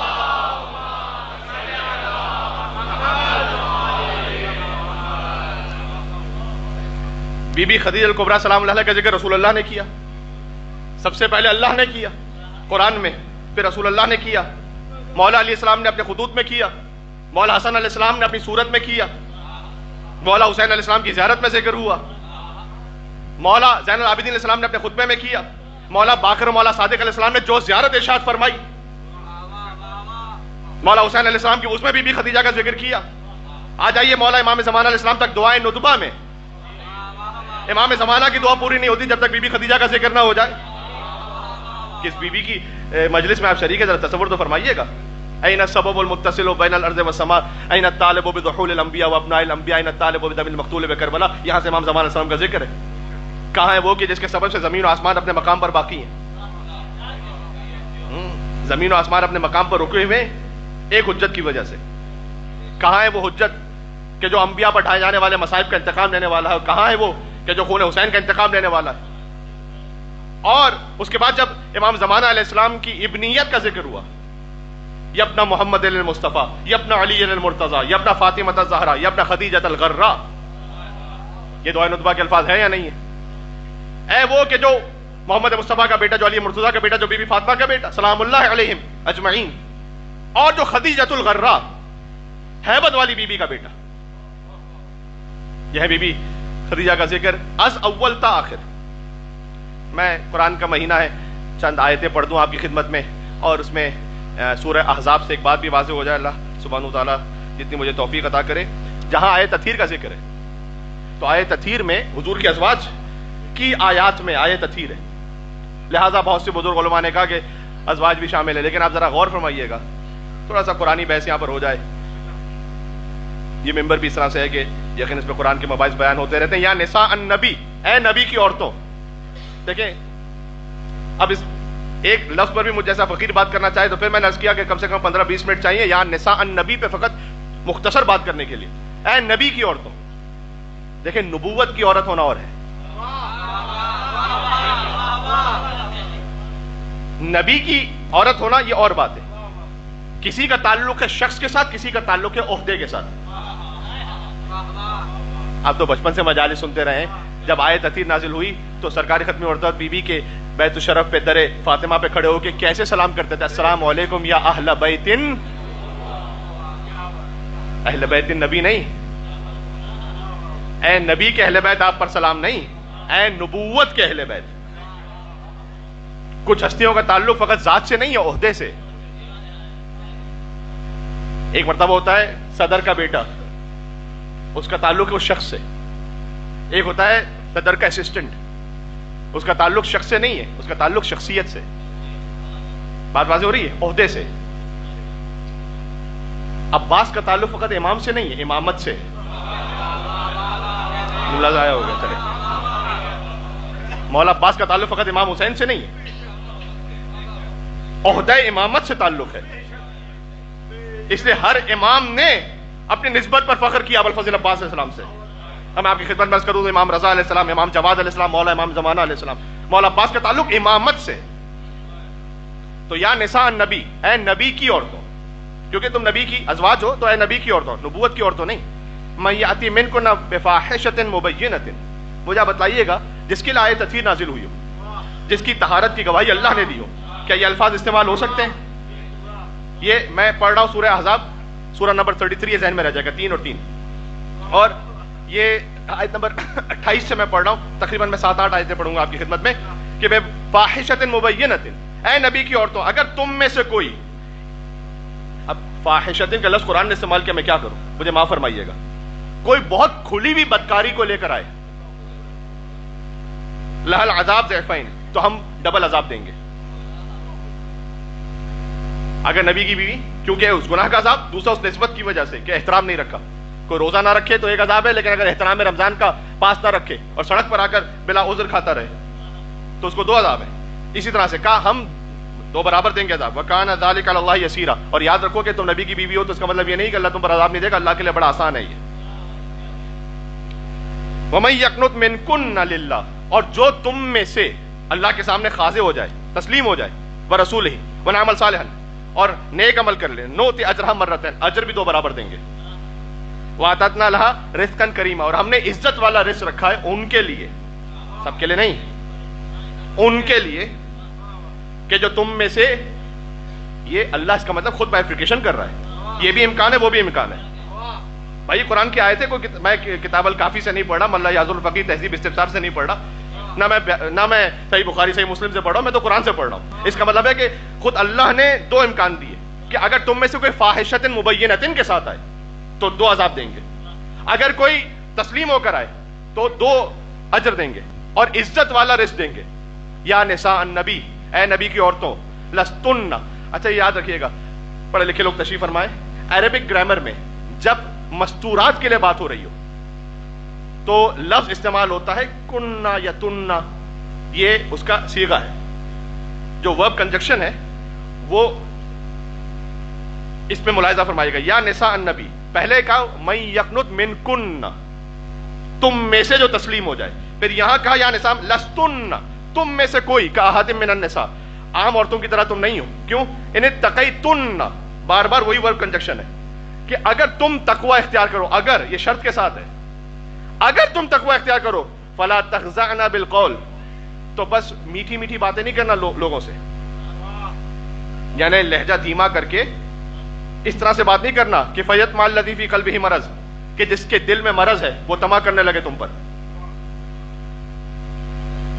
بی بی خدیجہ الکبریٰ سلام اللہ علیہا کا ذکر رسول اللہ نے کیا، سب سے پہلے اللہ نے کیا قرآن میں، پھر رسول اللہ نے کیا، مولا علیہ السلام نے اپنے خطوط میں کیا، مولا حسن علیہ السلام نے اپنی صورت میں کیا، مولا حسین علیہ السلام کی زیارت میں ذکر ہوا، مولا زین العابدین علیہ السلام نے اپنے خطبے میں کیا، مولا باقر مولا صادق علیہ السلام نے جو زیارت ارشاد فرمائی، مولا حسین علیہ السلام کی اس میں بی بی خدیجہ کا ذکر کیا۔ آ جائیے مولا امام زمانہ علیہ السلام تک دعائیں ندبہ میں، امام زمانہ کی دعا پوری نہیں ہوتی جب تک بی بی خدیجہ کا ذکر نہ ہو جائے۔ کس بی بی کی مجلس میں آپ شریک ہیں، ذرا تصور تو فرمائیے گا۔ این السبب المتصل بین الارض والسماء، این الطالب بدخول الانبیاء وابناء الانبیاء، این الطالب بدم المقتول بکربلا، یہاں سے امام زمانہ علیہ السلام کا ذکر ہے۔ کہاں ہے وہ کہ جس کے سبب سے زمین و آسمان اپنے مقام پر باقی ہیں؟ زمین و آسمان اپنے مقام پر رکے ہوئے ایک حجت کی وجہ سے۔ کہاں ہے وہ حجت کہ جو انبیاء پر ڈھائے جانے والے مصائب کا انتقام لینے والا ہے؟ کہاں ہے وہ کہ جو خون حسین کا انتقام لینے والا ہے؟ اور اس کے بعد جب امام زمانہ علیہ السلام کی ابنیت کا ذکر ہوا، یبنا محمد المصطفیٰ، یبنا علی المرتضیٰ، یبنا فاطمہ الزہرا، یبنا خدیجہ الغراء، یہ دعائے ندبہ کے الفاظ ہیں یا نہیں ہیں؟ اے وہ کہ جو محمد مصطفیٰ کا بیٹا، جو علی مرتضیٰ کا بیٹا، جو بی بی فاطمہ کا بیٹا سلام اللہ علیہم اجمعین، اور جو خدیجہ الغراء ہیبت والی بی بی کا بیٹا، یہ ہے بی بی خدیجہ کا ذکر از اول تا آخر۔ میں قرآن کا مہینہ ہے، چند آیتیں پڑھ دوں آپ کی خدمت میں، اور اس میں سورہ احزاب سے ایک بات بھی واضح ہو جائے، اللہ سبحانہ وتعالیٰ جتنی مجھے توفیق عطا کرے۔ جہاں آیت تطہیر کا ذکر ہے تو آیت تطہیر میں حضور کے ازواج کی آیات میں آیت تطہیر ہے، لہٰذا بہت سے بزرگ علماء نے کہا کہ ازواج بھی شامل ہے، لیکن آپ ذرا غور فرمائیے گا، تھوڑا سا قرآنی بحث یہاں پر ہو جائے۔ یہ ممبر بھی اس طرح سے ہے کہ یقین اس پہ قرآن کے مباحث بیان ہوتے رہتے ہیں۔ یا نساء النبی، اے نبی کی عورتوں۔ دیکھیں اب اس ایک لفظ پر بھی مجھ جیسا فقیر بات کرنا چاہے تو پھر میں نے عرض کیا کہ کم سے کم 15-20 منٹ چاہیے یا نساء النبی پہ فقط مختصر بات کرنے کے لیے۔ اے نبی کی عورتوں، دیکھیں نبوت کی عورت ہونا اور ہے، نبی کی عورت ہونا یہ اور بات ہے۔ کسی کا تعلق ہے شخص کے ساتھ، کسی کا تعلق ہے عہدے کے ساتھ۔ آپ تو بچپن سے مجالس سنتے رہے ہیں، جب آیت تطہیر نازل ہوئی تو سرکار ختمی عورت بی بی کے بیت الشرف پہ در فاطمہ پہ کھڑے ہو کے کیسے سلام کرتے تھے؟ السلام علیکم یا اہل بیت، اہل بیت نبی نہیں، اے نبی کے اہل بیت آپ پر سلام نہیں، اے نبوت کے اہل بیت۔ کچھ ہستیوں کا تعلق فقط ذات سے نہیں ہے، عہدے سے۔ ایک مرتبہ ہوتا ہے صدر کا بیٹا، اس کا تعلق ہے اس شخص سے۔ ایک ہوتا ہے صدر کا اسسٹنٹ، اس کا تعلق شخص سے نہیں ہے، اس کا تعلق شخصیت سے۔ بات واضح ہو رہی ہے؟ عہدے سے۔ عباس کا تعلق فقط امام سے نہیں ہے، امامت سے۔ جملہ ضائع ہو گیا، چلے۔ مولا عباس کا تعلق فقط امام حسین سے نہیں ہے، عہدہ امامت سے تعلق ہے۔ اس لیے ہر امام نے اپنی نسبت پر فخر کیا ابوالفضل عباس علیہ السلام سے۔ ہم آپ کی خدمت میں عرض کروں تو امام رضا علیہ السلام، امام جواد علیہ السلام، مولا امام زمانہ علیہ السلام، مولا عباس کا تعلق امامت سے۔ تو یا نساء النبی، اے نبی کی عورتوں، کیونکہ تم نبی کی ازواج ہو تو اے نبی کی عورتوں، نبوت کی عورتوں نہیں۔ من یأتی منکن بفاحشۃ مبینۃ، مجھے بتلائیے گا جس کے لیے آیت تطہیر نازل ہوئی ہو، جس کی طہارت کی گواہی اللہ نے دی ہو، کیا یہ الفاظ استعمال ہو سکتے ہیں؟ یہ میں پڑھ رہا ہوں سورہ احزاب، سورہ نمبر 33، یہ ذہن میں رہ جائے گا، 3 اور 3، اور یہ آیت نمبر 28 سے میں پڑھ رہا ہوں، تقریباً میں 7-8 آیتیں پڑھوں گا آپ کی خدمت میں کہ بے فاحشۃ مبینۃ، اے نبی کی عورتوں اگر تم میں سے کوئی، اب فاحشۃ کا لفظ قرآن نے استعمال کیا، میں کیا کروں، مجھے معاف فرمائیے گا، کوئی بہت کھلی ہوئی بدکاری کو لے کر آئے، لہا العذاب ضعفین، تو ہم ڈبل عذاب دیں گے۔ اگر نبی کی بیوی، کیونکہ اس گناہ کا عذاب، دوسرا اس نسبت کی وجہ سے کہ احترام نہیں رکھا، کوئی روزہ نہ رکھے تو ایک عذاب ہے، لیکن اگر احترام رمضان کا پاس نہ رکھے اور سڑک پر آ کر بلا عذر کھاتا رہے تو اس کو 2 عذاب ہیں۔ اسی طرح سے کہا ہم 2 برابر دیں گے عذاب، وَكَانَ ذَلِكَ عَلَى اللَّهِ يَسِيرًا، اور یاد رکھو کہ تم نبی کی بیوی ہو تو اس کا مطلب یہ نہیں کہ اللہ تم پر عذاب نہیں دے گا، اللہ کے لیے بڑا آسان ہے یہ۔ وَمَن يَقْنُتْ مِنكُنَّ لِلَّهِ، اور جو تم میں سے اللہ کے سامنے خاضع ہو جائے، تسلیم ہو جائے، وَرَسُولِهِ وَيَعْمَلْ صَالِحًا، اور نیک عمل کر لیں نوتی اجرہا مرتین، اجر بھی 2 برابر دیں گے. وَأَعْتَدْنَا لَهَا رِزْقًا كَرِيمًا، اور ہم نے عزت والا رزق رکھا ہے ان کے لیے، سب کے لیے نہیں، ان کے لیے، کہ جو تم میں سے، یہ اللہ اس کا مطلب خود بائفرکیشن کر رہا ہے، یہ بھی امکان ہے وہ بھی امکان ہے. بھائی قرآن کی آیتیں کوئی میں کتاب الکافی سے نہیں پڑھ رہا، ملا یاز الفقی تہذیب استفسار سے نہیں پڑھ رہا، نہ میں صحیح بخاری صحیح مسلم سے پڑھ رہا ہوں، میں تو قرآن سے پڑھ رہا ہوں. اس کا مطلب ہے کہ خود اللہ نے 2 امکان دیے کہ اگر تم میں سے کوئی فاحشۃ مبینۃ کے ساتھ آئے تو 2 عذاب دیں گے، اگر کوئی تسلیم ہو کر آئے تو 2 اجر دیں گے اور عزت والا رزق دیں گے. یا نساء النبی، اے نبی کی عورتوں، لستن، اچھا یاد رکھیے گا پڑھے لکھے لوگ تشریف فرمائے، عربک گرامر میں جب مستورات کے لیے بات ہو رہی ہو تو لفظ استعمال ہوتا ہے کننا یا تننا، یہ اس کا صیغہ ہے. جو ورب کنجکشن ہے وہ اس پہ ملاحظہ فرمائیے گا. یا نساء النبی، پہلے کہا من یقنت من کن، تم میں سے جو تسلیم ہو جائے. پھر یہاں کہا یا نساء لستن، تم میں سے کوئی، کا احد من النساء، عام عورتوں کی طرح تم نہیں ہو. کیوں؟ ان اتقیتن، بار بار وہی ورب کنجکشن ہے کہ اگر تم تقوی اختیار کرو، اگر، یہ شرط کے ساتھ ہے، اگر تم تقوی اختیار کرو، فلا تخضعن بالقول، تو بس میٹھی میٹھی باتیں نہیں کرنا لوگوں سے، یعنی لہجہ دھیما کر کے اس طرح سے بات نہیں کرنا کہ فیت مال الذی فی قلبہ مرض، کہ جس کے دل میں مرض ہے وہ طمع کرنے لگے تم پر.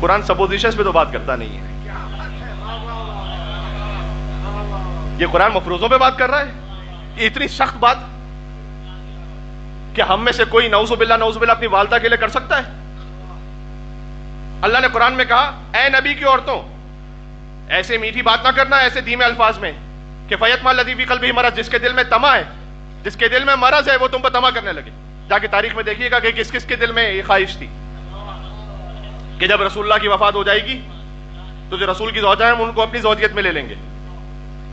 قرآن سپوزیشنز پہ تو بات کرتا نہیں ہے، یہ قرآن مفروضوں پہ بات کر رہا ہے. یہ اتنی سخت بات کہ ہم میں سے کوئی نعوذ باللہ اپنی والدہ کے لیے کر سکتا ہے؟ اللہ نے قرآن میں کہا اے نبی کی عورتوں، ایسے میٹھی بات نہ کرنا ایسے دھیمے الفاظ میں کہ فیت مال الذی فی قلبہ مرض، جس کے دل میں طمع ہے، جس کے دل میں مرض ہے وہ تم پر طمع کرنے لگے. جا کے تاریخ میں دیکھیے گا کہ کس کس کے دل میں یہ خواہش تھی کہ جب رسول اللہ کی وفات ہو جائے گی تو جو رسول کی زوجہ ہیں ان کو اپنی زوجیت میں لے لیں گے.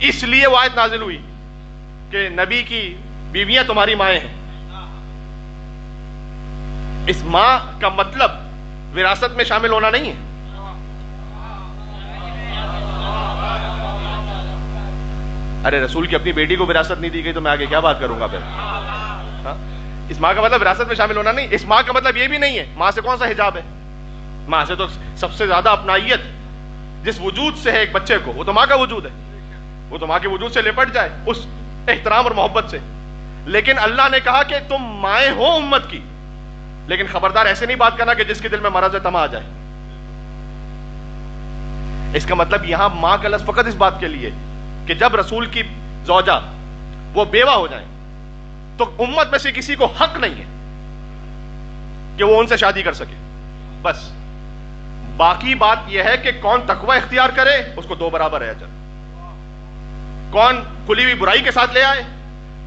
اس لیے وہ آیت نازل ہوئی کہ نبی کی بیویاں تمہاری مائیں ہیں. اس ماں کا مطلب وراثت میں شامل ہونا نہیں ہے. ارے رسول کی اپنی بیٹی کو وراثت نہیں دی گئی تو میں آگے کیا بات کروں گا پھر؟ اس ماں کا مطلب وراثت میں شامل ہونا نہیں. اس ماں کا مطلب یہ بھی نہیں ہے ماں سے کون سا حجاب ہے، ماں سے تو سب سے زیادہ اپنائیت جس وجود سے ہے ایک بچے کو، وہ تو ماں کا وجود ہے، وہ تو ماں کے وجود سے لپٹ جائے اس احترام اور محبت سے. لیکن اللہ نے کہا کہ تم مائیں ہو امت کی، لیکن خبردار ایسے نہیں بات کرنا کہ جس کے دل میں مرض ہے طمع آ جائے. اس کا مطلب یہاں ماں کا لفظ فقط اس بات کے لیے کہ جب رسول کی زوجہ وہ بیوہ ہو جائیں تو امت میں سے کسی کو حق نہیں ہے کہ وہ ان سے شادی کر سکے. بس باقی بات یہ ہے کہ کون تقوی اختیار کرے اس کو 2 برابر ہے اجر، کون کھلی ہوئی برائی کے ساتھ لے آئے.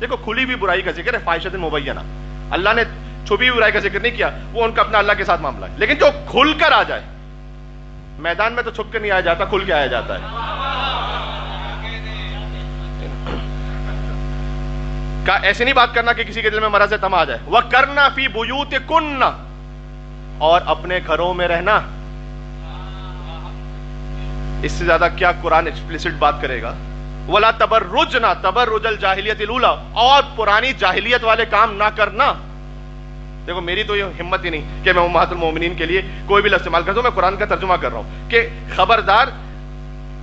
دیکھو کھلی ہوئی برائی کا ذکر ہے، فاحشۃ مبینہ، اللہ نے چھپی ہوئی برائی کا ذکر نہیں کیا، وہ ان کا اپنا اللہ کے ساتھ معاملہ ہے. لیکن جو کھل کر آ جائے، میدان میں تو چھپ کے نہیں آیا جاتا، کھل کے آیا جاتا ہے. ایسے نہیں بات کرنا کہ کسی کے دل میں مرض ہے طمع آ جائے. وَقَرْنَا فِي بُيُوتِكُنَّ، اور اپنے گھروں میں رہنا. اس سے زیادہ کیا قرآن ایکسپلیسٹ بات کرے گا؟ وَلَا تَبَرُّجْنَا تَبَرُّجَ الْجَاهِلِيَّةِ الْأُولَىٰ، اور پرانی جاہلیت والے کام نہ کرنا. دیکھو میری تو یہ ہمت ہی نہیں کہ میں امہات المومنین کے لیے کوئی بھی لفظ استعمال کرتا ہوں. میں قرآن کا ترجمہ کر رہا ہوں کہ خبردار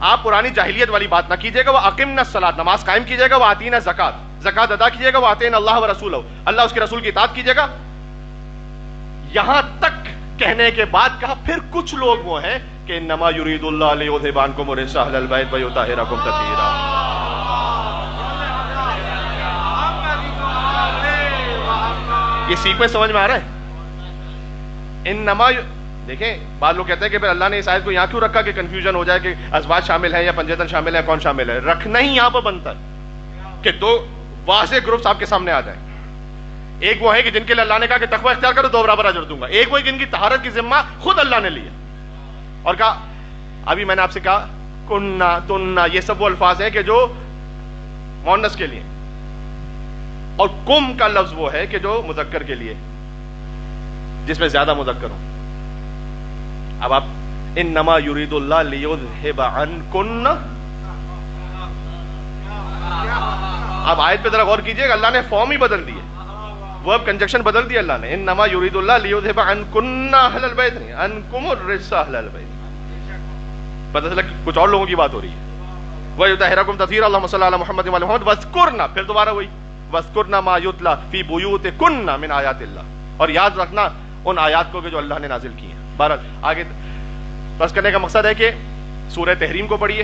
آپ پرانی جاہلیت والی بات نہ کیجیے گا. وَأَقِمْنَا الصَّلَاةَ، نماز قائم کیجیے گا. وَآتِينَا الزَّكَاةَ، زکات ادا کیجیے گا. وَآتَيْنَا اللَّهَ وَرَسُولَهُ، اللہ اس کے رسول کی اطاعت کیجیے گا. یہاں تک کہنے کے بعد کہا پھر کچھ لوگ وہ ہیں کہ انما یرید اللہ لیذھب عنکم الرجس اہل البیت ویطہرکم تطہیرا. یہ سیکوینس سمجھ میں آ رہا ہے؟ انما، دیکھیں بعض لوگ کہتے ہیں کہ پھر اللہ نے اس آیت کو یہاں کیوں رکھا کہ کنفیوژن ہو جائے کہ ازواج شامل ہیں یا پنجتن شامل ہیں، کون شامل ہے. رکھنا ہی یہاں پر بنتا ہے کہ 2 واضح گروپس آپ کے سامنے آ جائیں. ایک وہ ہے کہ جن کے لیے اللہ نے کہا کہ تقوی اختیار کرو 2 برابر اجر دوں گا. ایک وہ ہے جن کی طہارت کی ذمہ خود اللہ نے لیا اور کہا، ابھی میں نے آپ سے کہا کننا تننا، یہ سب وہ الفاظ ہیں کہ جو مؤنث کے لیے، اور کم کا لفظ وہ ہے کہ جو مذکر کے لیے، جس میں زیادہ مذکر ہو. اب آپ انما یرید اللہ لیذھب عنکن، اب آیت پہ ذرا غور کیجئے کہ اللہ نے فارم ہی بدل دی ہے, ورب کنجکشن بدل دیا اللہ نے. انما یرید اللہ لیذھب عنکم اہل البیت, نہیں عنکم الرجس اہل البیت. پتہ چلا کچھ اور لوگوں کی بات ہو رہی ہے. وَيُطَهِّرَكُمْ تَطْهِيرًا اللهم صل على محمد وعلى محمد واذكرنا, پھر دوبارہ وہی واذكرنا ما يتلى في بيوتكن من آیات اللہ, اور یاد رکھنا ان آیات کو کہ جو اللہ نے نازل کی ہیں. بہرحال آگے بس کرنے کا مقصد ہے کہ سورہ تحریم کو پڑھیے.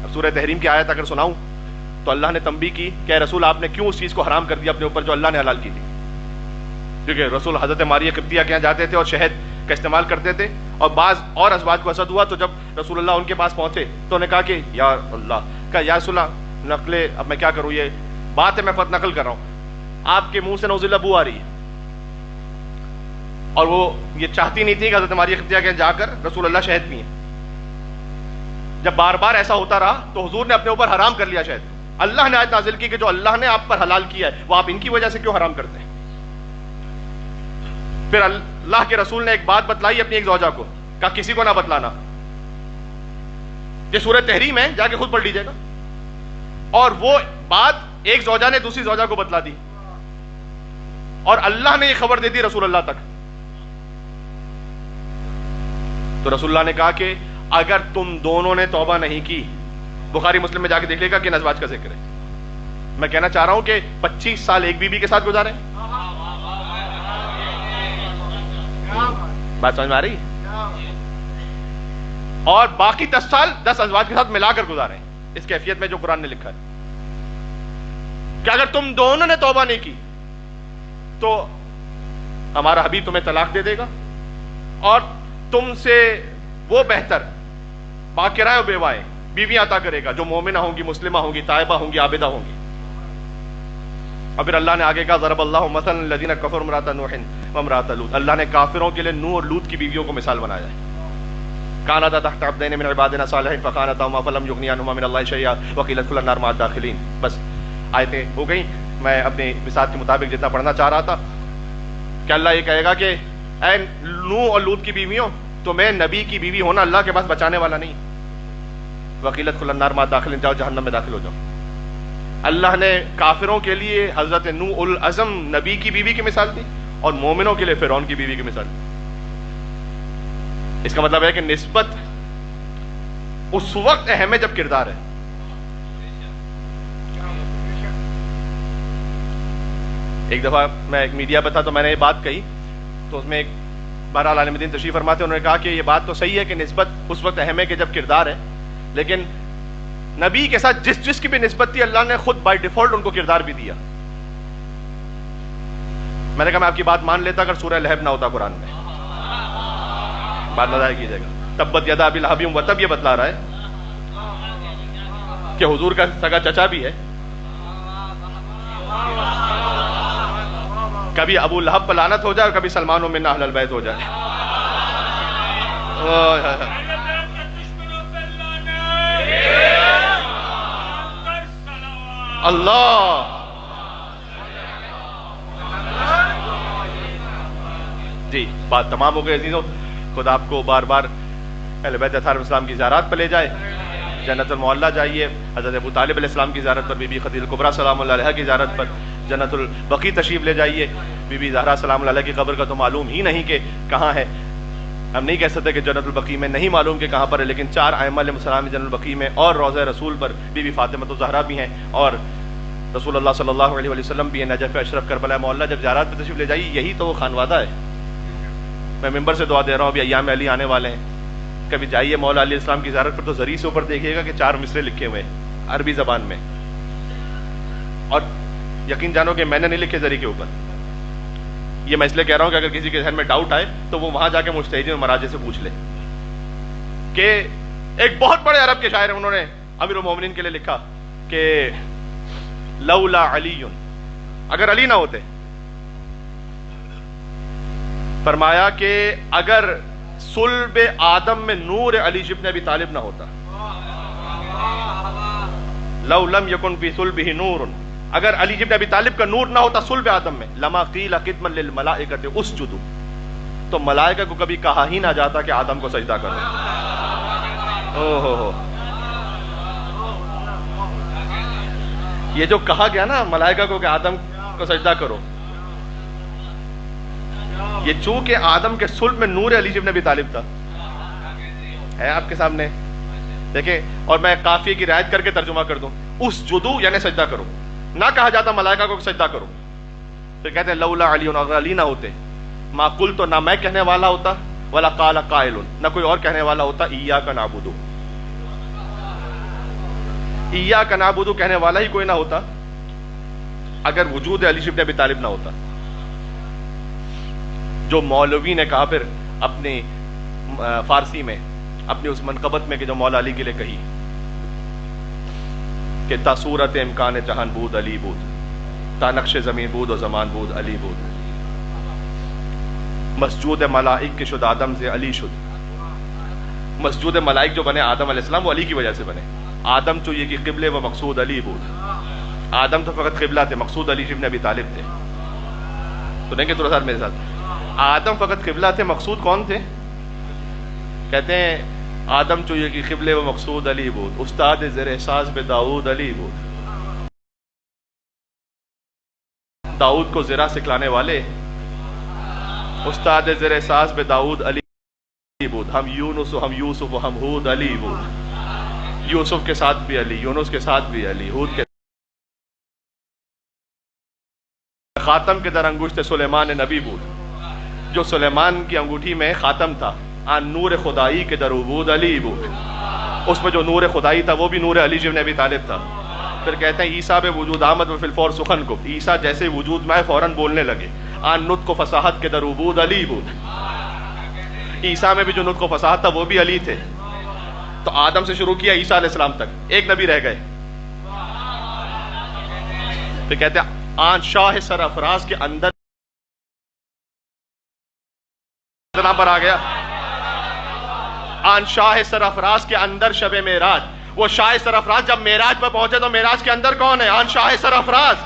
اب سورہ تحریم کی آیت اگر سناؤں تو اللہ نے تنبیہ کی کہ اے رسول آپ نے کیوں اس چیز کو حرام کر دیا اپنے اوپر جو اللہ نے حلال کی تھی. کیونکہ رسول حضرت ماریہ قبطیہ کے یہاں جاتے تھے اور شہد کا استعمال کرتے تھے, اور بعض اور ازواج کو حسد ہوا تو جب رسول اللہ ان کے پاس پہنچے تو انہوں نے کہا کہ یا اللہ کا یا رسول اللہ نقلے, اب میں کیا کروں, یہ بات ہے میں فقط نقل کر رہا ہوں, آپ کے منہ سے نوز اللہ بو آ رہی ہے. اور وہ یہ چاہتی نہیں تھی کہ حضرت ماریہ قبطیہ کے یہاں جا کر رسول اللہ شہد پئیں. جب بار بار ایسا ہوتا رہا تو حضور نے اپنے اوپر حرام کر لیا شہد. اللہ نے آیت نازل کی کہ جو اللہ نے آپ پر حلال کیا ہے وہ آپ ان کی وجہ سے کیوں حرام کرتے ہیں. پھر اللہ کے رسول نے ایک بات بتلائی اپنی ایک زوجہ کو, کہا کسی کو نہ بتلانا. یہ سورہ تحریم ہے, جا کے خود پڑھ لیجیے گا. اور وہ بات ایک زوجہ نے دوسری زوجہ کو بتلا دی, اور اللہ نے یہ خبر دے دی رسول اللہ تک. تو رسول اللہ نے کہا کہ اگر تم دونوں نے توبہ نہیں کی, بخاری مسلم میں جا کے دیکھ لے گا کہ ازواج کا ذکر ہے. میں کہنا چاہ رہا ہوں کہ 25 سال ایک بیوی کے ساتھ گزارے, بات سمجھ میں آ رہی, اور باقی 10 سال 10 ازواج کے ساتھ ملا کر گزارے اس کیفیت میں جو قرآن نے لکھا ہے کہ اگر تم دونوں نے توبہ نہیں کی تو ہمارا حبیب تمہیں طلاق دے دے گا, اور تم سے وہ بہتر باقرائے و بیوائیں بیویاں عطا کرے گا جو مومنہ ہوں گی, مسلمہ ہوں گی, طائبہ ہوں گی, عابدہ ہوں گی. اور پھر اللہ نے آگے کہا ضرب اللہ مثلا الذین کفروا امرأۃ نوح وامرأۃ لوط, اللہ نے کافروں کے لیے نوح اور لوط کی بیویوں کو مثال بنایا ہے. کانتا تحت عبدین من عبادنا صالحین فخانتاہما فلم یغنیا عنہما من اللہ شیئا وقیل ادخلا النار مع الداخلین. بس آیتیں ہو گئیں. میں اپنے مثال کے مطابق جتنا پڑھنا چاہ رہا تھا کہ اللہ یہ کہے گا کہ اے نوح اور لوط کی بیویوں, تمہیں نبی کی بیوی ہونا اللہ کے پاس بچانے والا نہیں. وقیل ادخلا النار مع الداخلین, جاؤ جہنم میں داخل ہو جاؤ. اللہ نے کافروں کے لیے حضرت نوح العزم نبی کی بیوی کی مثال دی, اور مومنوں کے لیے فرعون کی بیوی کی مثال دی. اس کا مطلب ہے کہ نسبت اس وقت اہم ہے جب کردار ہے. ایک دفعہ میں ایک میڈیا پہ تھا تو میں نے یہ بات کہی, تو اس میں ایک بہرحال عالم دین تشریف فرماتے انہوں نے کہا کہ یہ بات تو صحیح ہے کہ نسبت اس وقت اہم ہے کہ جب کردار ہے, لیکن نبی کے ساتھ جس کی بھی نسبت تھی اللہ نے خود بائی ڈیفالٹ ان کو کردار بھی دیا. میں نے کہا میں آپ کی بات مان لیتا اگر سورہ لہب نہ ہوتا قرآن میں. بات نہ ضائع کیجیے گا. تبت یدا ابی لہب وتب یہ بتلا رہا ہے کہ حضور کا سگا چچا بھی ہے. کبھی ابو لہب پر لعنت ہو جائے اور کبھی سلمان و منا اہل البیت ہو جائے. اللہ جی, بات تمام ہو گئی عزیزوں. خدا آپ کو بار بار اہل بیت اطہار اسلام کی زیارات پر لے جائے. جنت المعلیٰ جائیے, حضرت ابو طالب علیہ السلام کی زیارت پر, بی بی خدیجہ کبریٰ سلام اللہ علیہا کی زیارت پر. جنت البقیع تشریف لے جائیے. بی بی زہرا سلام اللہ علیہ کی قبر کا تو معلوم ہی نہیں کہ کہاں ہے. ہم نہیں کہہ سکتے کہ جنت البقیع میں نہیں معلوم کہ کہاں پر ہے, لیکن 4 ائمہ علیہ السلام جنت البقیع میں, اور روضہ رسول پر بی بی فاطمہ الزہرا بھی ہیں, اور رسول اللہ صلی اللہ علیہ وسلم بھی ہیں. نجف اشرف کربلا معلیٰ جب زیارات پہ تشریف لے جائیے, یہی تو وہ خانوادہ ہے. میں ممبر سے دعا دے رہا ہوں, ابھی ایام علی آنے والے ہیں. کبھی جائیے مولا علیہ السلام کی زیارت پر تو زری سے اوپر دیکھیے گا کہ 4 مصرے لکھے ہوئے ہیں عربی زبان میں, اور یقین جانو کہ میں نے نہیں لکھے زری کے اوپر. یہ میں اس لیے کہہ رہا ہوں کہ اگر کسی کے ذہن میں ڈاؤٹ آئے تو وہ وہاں جا کے مجتہدین و مراجع سے پوچھ لے. کہ ایک بہت بڑے عرب کے شاعر ہیں, انہوں نے امیر المومنین کے لیے لکھا کہ لولا علی, اگر علی نہ ہوتے, فرمایا کہ اگر صلب آدم میں نور علی ابن ابی طالب نہ ہوتا, لو لم یکن فی صلبہ نور, اگر علی ابن ابی طالب کا نور نہ ہوتا صلب آدم میں, لما قیل قدما للملائکۃ اسجدوا, تو ملائکہ کو کبھی کہا ہی نہ جاتا کہ آدم کو سجدہ کرو. یہ جو کہا گیا نا ملائکہ کو کہ آدم کو سجدہ کرو، یہ چونکہ آدم کے صلب میں نور علی ابن ابی طالب تھا، ہے آپ کے سامنے دیکھیں، اور میں قافیے کی رعایت کر کے ترجمہ کر دوں، اس جدو یعنی سجدہ کرو، نہ کہا جاتا ملائکہ کو سجدہ کرو، پھر کہتے ہیں لولا علی، اگر علی نہ ہوتے ما قلت، نہ میں کہنے والا ہوتا، ولا قال قائل، نہ کوئی اور کہنے والا ہوتا ایاک نعبد، ایاک نعبد کہنے والا ہی کوئی نہ ہوتا اگر وجود علی ابن ابی طالب نہ ہوتا۔ جو مولوی نے کہا پھر اپنی فارسی میں اپنی اس منقبت میں کہ جو مولا علی کے لیے کہی کہ تا صورت امکان جہان بود علی بود، تا نقش زمین بود و زمان بود علی بود، مسجود ملائک کے شد آدم سے علی شد، مسجود ملائک جو بنے آدم علیہ السلام وہ علی کی وجہ سے بنے، آدم تو یہ کہ قبلے و مقصود علی بود، آدم تو فقط قبلہ تھے، مقصود علی ابن ابی طالب تھے، سنیں گے تھوڑا سا میرے ساتھ، آدم فقط قبلہ تھے، مقصود کون تھے؟ کہتے ہیں آدم چوہیے کی قبلے و مقصود علی بود، استاد زر احساس بے داؤد علی بود، داؤد کو زرا سکھلانے والے استاد زر احساس بے داؤد علی بود، ہم یونس و ہم یوسف و ہم ہود علی بود، یوسف کے ساتھ بھی علی، یونس کے ساتھ بھی علی، ہود کے خاتم کے در انگشت سلیمان نبی بود، جو سلیمان کی انگوٹھی میں خاتم تھا، آن نور خدائی کے در عبود علی بود، اس میں جو نور خدائی تھا وہ بھی نور علی ابن ابی طالب تھا۔ پھر کہتے ہیں عیسیٰ بے وجود آمد و فی الفور سخن گفت، عیسیٰ جیسے وجود میں فوراً بولنے لگے، آن نطق و فصاحت کے در عبود علی بود، عیسیٰ میں بھی جو نطق و فصاحت تھا وہ بھی علی تھے۔ تو آدم سے شروع کیا عیسیٰ علیہ السلام تک، ایک نبی رہ گئے۔ پھر کہتے ہیں آن شاہ سرافراز کے اندر نام پر آ گیا، آن شاہ سرافراز کے اندر شب معراج، وہ شاہ سرافراز جب معراج پر پہنچے تو معراج کے اندر کون ہے؟ آن شاہ سرافراز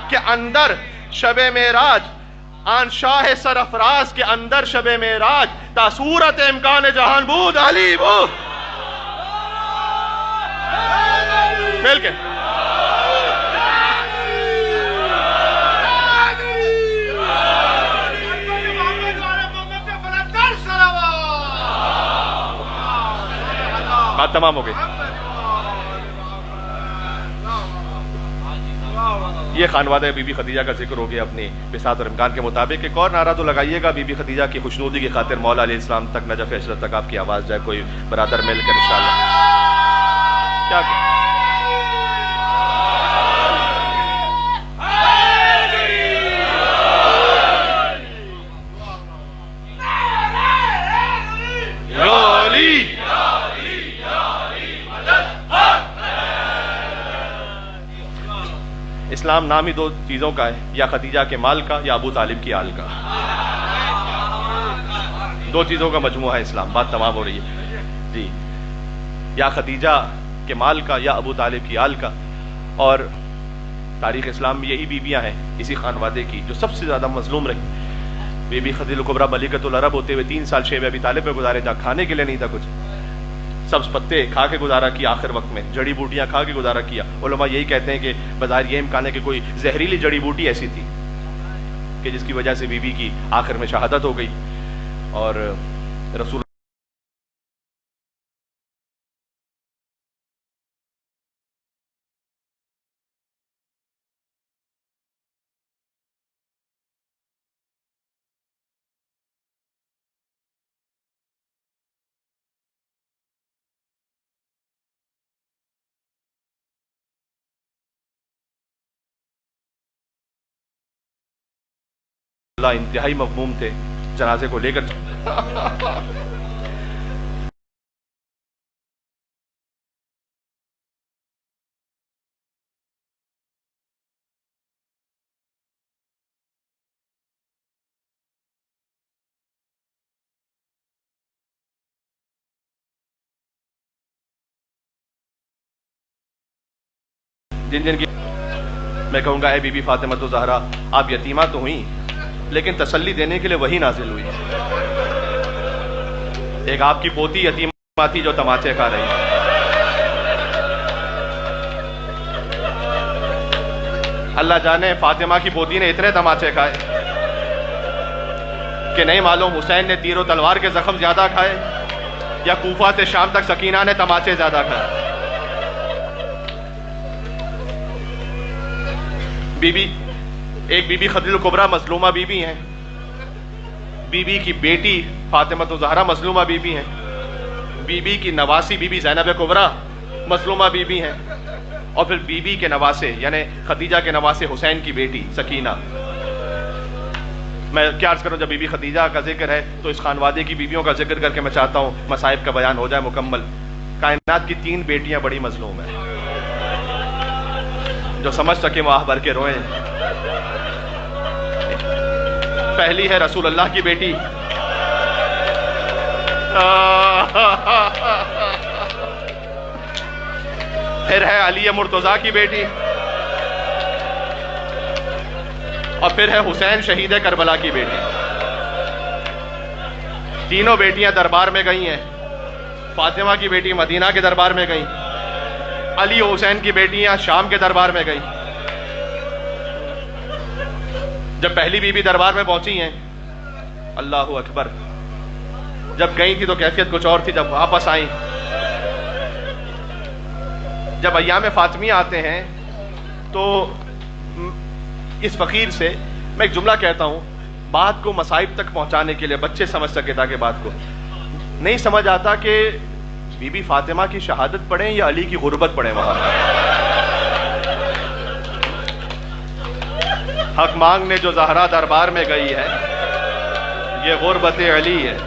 کے اندر شب معراج، آن شاہ سرافراز کے اندر شب معراج، تا صورت امکان جہان بود علی بود، مل کے بات تمام ہو گئی۔ یہ خانوادہ بی بی خدیجہ کا ذکر ہو گیا اپنی بساط اور امکان کے مطابق۔ ایک اور نعرہ تو لگائیے گا بی بی خدیجہ کی خوشنودی کی خاطر، مولا علیہ السلام تک، نجف عشرت تک آپ کی آواز جائے، کوئی برادر مل کر انشاءاللہ کیا کہ اسلام نام ہی دو چیزوں کا ہے، یا خدیجہ کے مال کا یا ابو طالب کی آل کا، دو چیزوں کا مجموعہ ہے اسلام۔ بات تمام ہو رہی ہے جی، یا خدیجہ کے مال کا یا ابو طالب کی آل کا۔ اور تاریخ اسلام میں یہی بیویاں ہیں اسی خانوادے کی جو سب سے زیادہ مظلوم رہی۔ بی بی خدیجہ کبریٰ ملکۃ العرب ہوتے ہوئے 3 سال شیب ابی طالب میں گزارے، جہاں کھانے کے لیے نہیں تھا کچھ، سبز پتے کھا کے گزارا کیا، آخر وقت میں جڑی بوٹیاں کھا کے گزارا کیا۔ علماء یہی کہتے ہیں کہ بظاہر یہ امکان ہے کہ کوئی زہریلی جڑی بوٹی ایسی تھی کہ جس کی وجہ سے بی بی کی آخر میں شہادت ہو گئی، اور رسول اللہ انتہائی مغموم تھے جنازے کو لے کر۔ جن جن کی میں کہوں گا اے بی بی فاطمہ الزہرا، آپ یتیمہ تو ہوئیں لیکن تسلی دینے کے لیے وہی نازل ہوئی۔ ایک آپ کی پوتی یتیمہ تھی جو تماچے کھا رہی ہے، اللہ جانے فاطمہ کی پوتی نے اتنے تماچے کھائے کہ نہیں معلوم حسین نے تیر و تلوار کے زخم زیادہ کھائے یا کوفہ سے شام تک سکینہ نے تماچے زیادہ کھائے. ایک بی بی خدیجہ الکبریٰ مظلومہ بی بی ہیں، بی بی کی بیٹی فاطمہ الزہرا مظلومہ بی بی ہیں، بی بی کی نواسی بی بی زینب کبریٰ مظلومہ بی بی ہیں، اور پھر بی بی کے نواسے یعنی خدیجہ کے نواسے حسین کی بیٹی سکینہ. میں کیا عرض کروں، جب بی بی خدیجہ کا ذکر ہے تو اس خانوادے کی بیویوں کا ذکر کر کے میں چاہتا ہوں مصائب کا بیان ہو جائے مکمل. کائنات کی 3 بیٹیاں بڑی مظلوم ہیں، جو سمجھ سکے وہ آہ بھر کے روئیں. پہلی ہے رسول اللہ کی بیٹی، پھر ہے علی مرتضیٰ کی بیٹی، اور پھر ہے حسین شہید کربلا کی بیٹی. تینوں بیٹیاں دربار میں گئی ہیں. فاطمہ کی بیٹی مدینہ کے دربار میں گئی، علی و حسین کی بیٹیاں شام کے دربار میں گئیں. جب پہلی بی بی دربار میں پہنچی ہیں، اللہ اکبر، جب گئی تھی تو کیفیت کچھ اور تھی، جب واپس آئیں، جب ایام فاطمیہ آتے ہیں تو اس فقیر سے میں ایک جملہ کہتا ہوں بات کو مصائب تک پہنچانے کے لیے، بچے سمجھ سکے تاکہ بات کو نہیں سمجھ آتا کہ بی بی فاطمہ کی شہادت پڑھیں یا علی کی غربت پڑھیں. وہاں حق مانگنے جو زہرا دربار میں گئی ہے، یہ غربت علی ہے.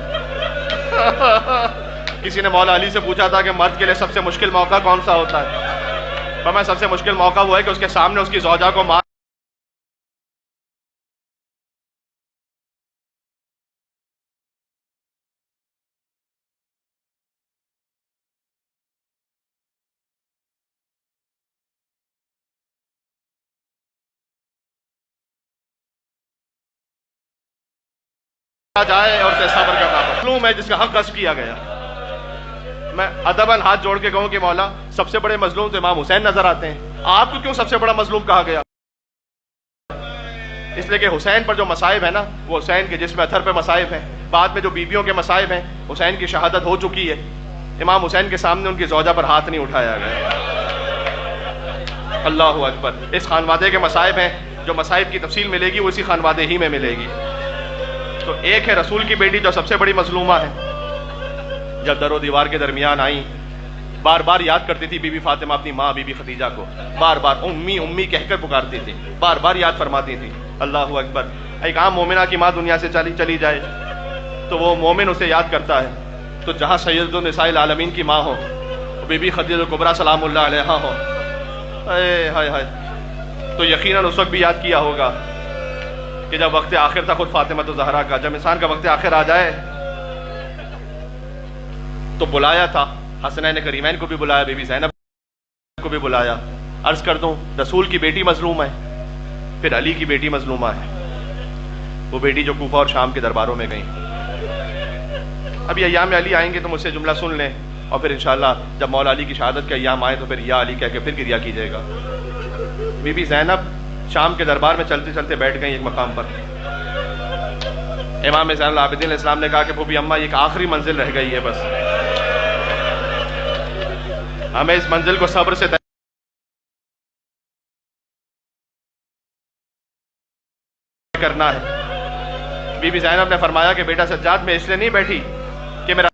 کسی نے مولا علی سے پوچھا تھا کہ مرد کے لیے سب سے مشکل موقع کون سا ہوتا ہے؟ فرمایا سب سے مشکل موقع وہ ہے کہ اس کے سامنے اس کی زوجہ کو مار جائے اور اسے صبر کرنا پڑے. معلوم ہے جس کا حق غصب کیا گیا. میں ادباً ہاتھ جوڑ کے کہوں کہ مولا سب سے بڑے مظلوم تو امام حسین نظر آتے ہیں، آپ کو کیوں سب سے بڑا مظلوم کہا گیا؟ اس لیے کہ حسین پر جو مصائب ہے نا، وہ حسین کے جسم اطہر پہ مصائب ہیں. بعد میں جو بیویوں کے مصائب ہیں، حسین کی شہادت ہو چکی ہے، امام حسین کے سامنے ان کی زوجہ پر ہاتھ نہیں اٹھایا گیا. اللہ اکبر. اس خانوادے کے مصائب ہیں، جو مصائب کی تفصیل ملے گی وہ اسی خانوادے ہی میں ملے گی. تو ایک ہے رسول کی بیٹی جو سب سے بڑی مظلومہ ہے. جب در و دیوار کے درمیان آئیں، بار بار یاد کرتی تھی بی بی فاطمہ اپنی ماں بی بی خدیجہ کو، بار بار امی امی کہہ کر پکارتی تھی، بار بار یاد فرماتی تھی. اللہ اکبر. ایک عام مومنہ کی ماں دنیا سے چلی جائے تو وہ مومن اسے یاد کرتا ہے، تو جہاں سید النساء العالمین کی ماں ہو، بی بی خدیجہ الکبریٰ سلام اللہ علیہا ہو، ہائے ہائے، تو یقیناً اس وقت بھی یاد کیا ہوگا کہ جب وقت آخر تھا خود فاطمہ الزہرا کا، جب انسان کا وقت آخر آ جائے تو بلایا تھا حسنین کریمین کو بھی بلایا، بی بی زینب کو بھی بلایا. عرض کر دوں رسول کی بیٹی مظلوم ہے، پھر علی کی بیٹی مظلومہ ہے، وہ بیٹی جو کوفہ اور شام کے درباروں میں گئیں. ابھی ایام علی آئیں گے تو مجھ سے جملہ سن لیں، اور پھر انشاءاللہ جب مولا علی کی شہادت کے ایام آئے تو پھر یا علی کہہ کے پھر گریہ کیجیے گا. بی بی زینب شام کے دربار میں چلتے چلتے بیٹھ گئیں ایک مقام پر. امام زین العابدین علیہ السلام نے کہا کہ پھوپھی اماں ایک آخری منزل رہ گئی ہے، بس ہمیں اس منزل کو صبر سے کرنا ہے. بی بی زینب نے فرمایا کہ بیٹا سجاد میں اس لیے نہیں بیٹھی کہ میرا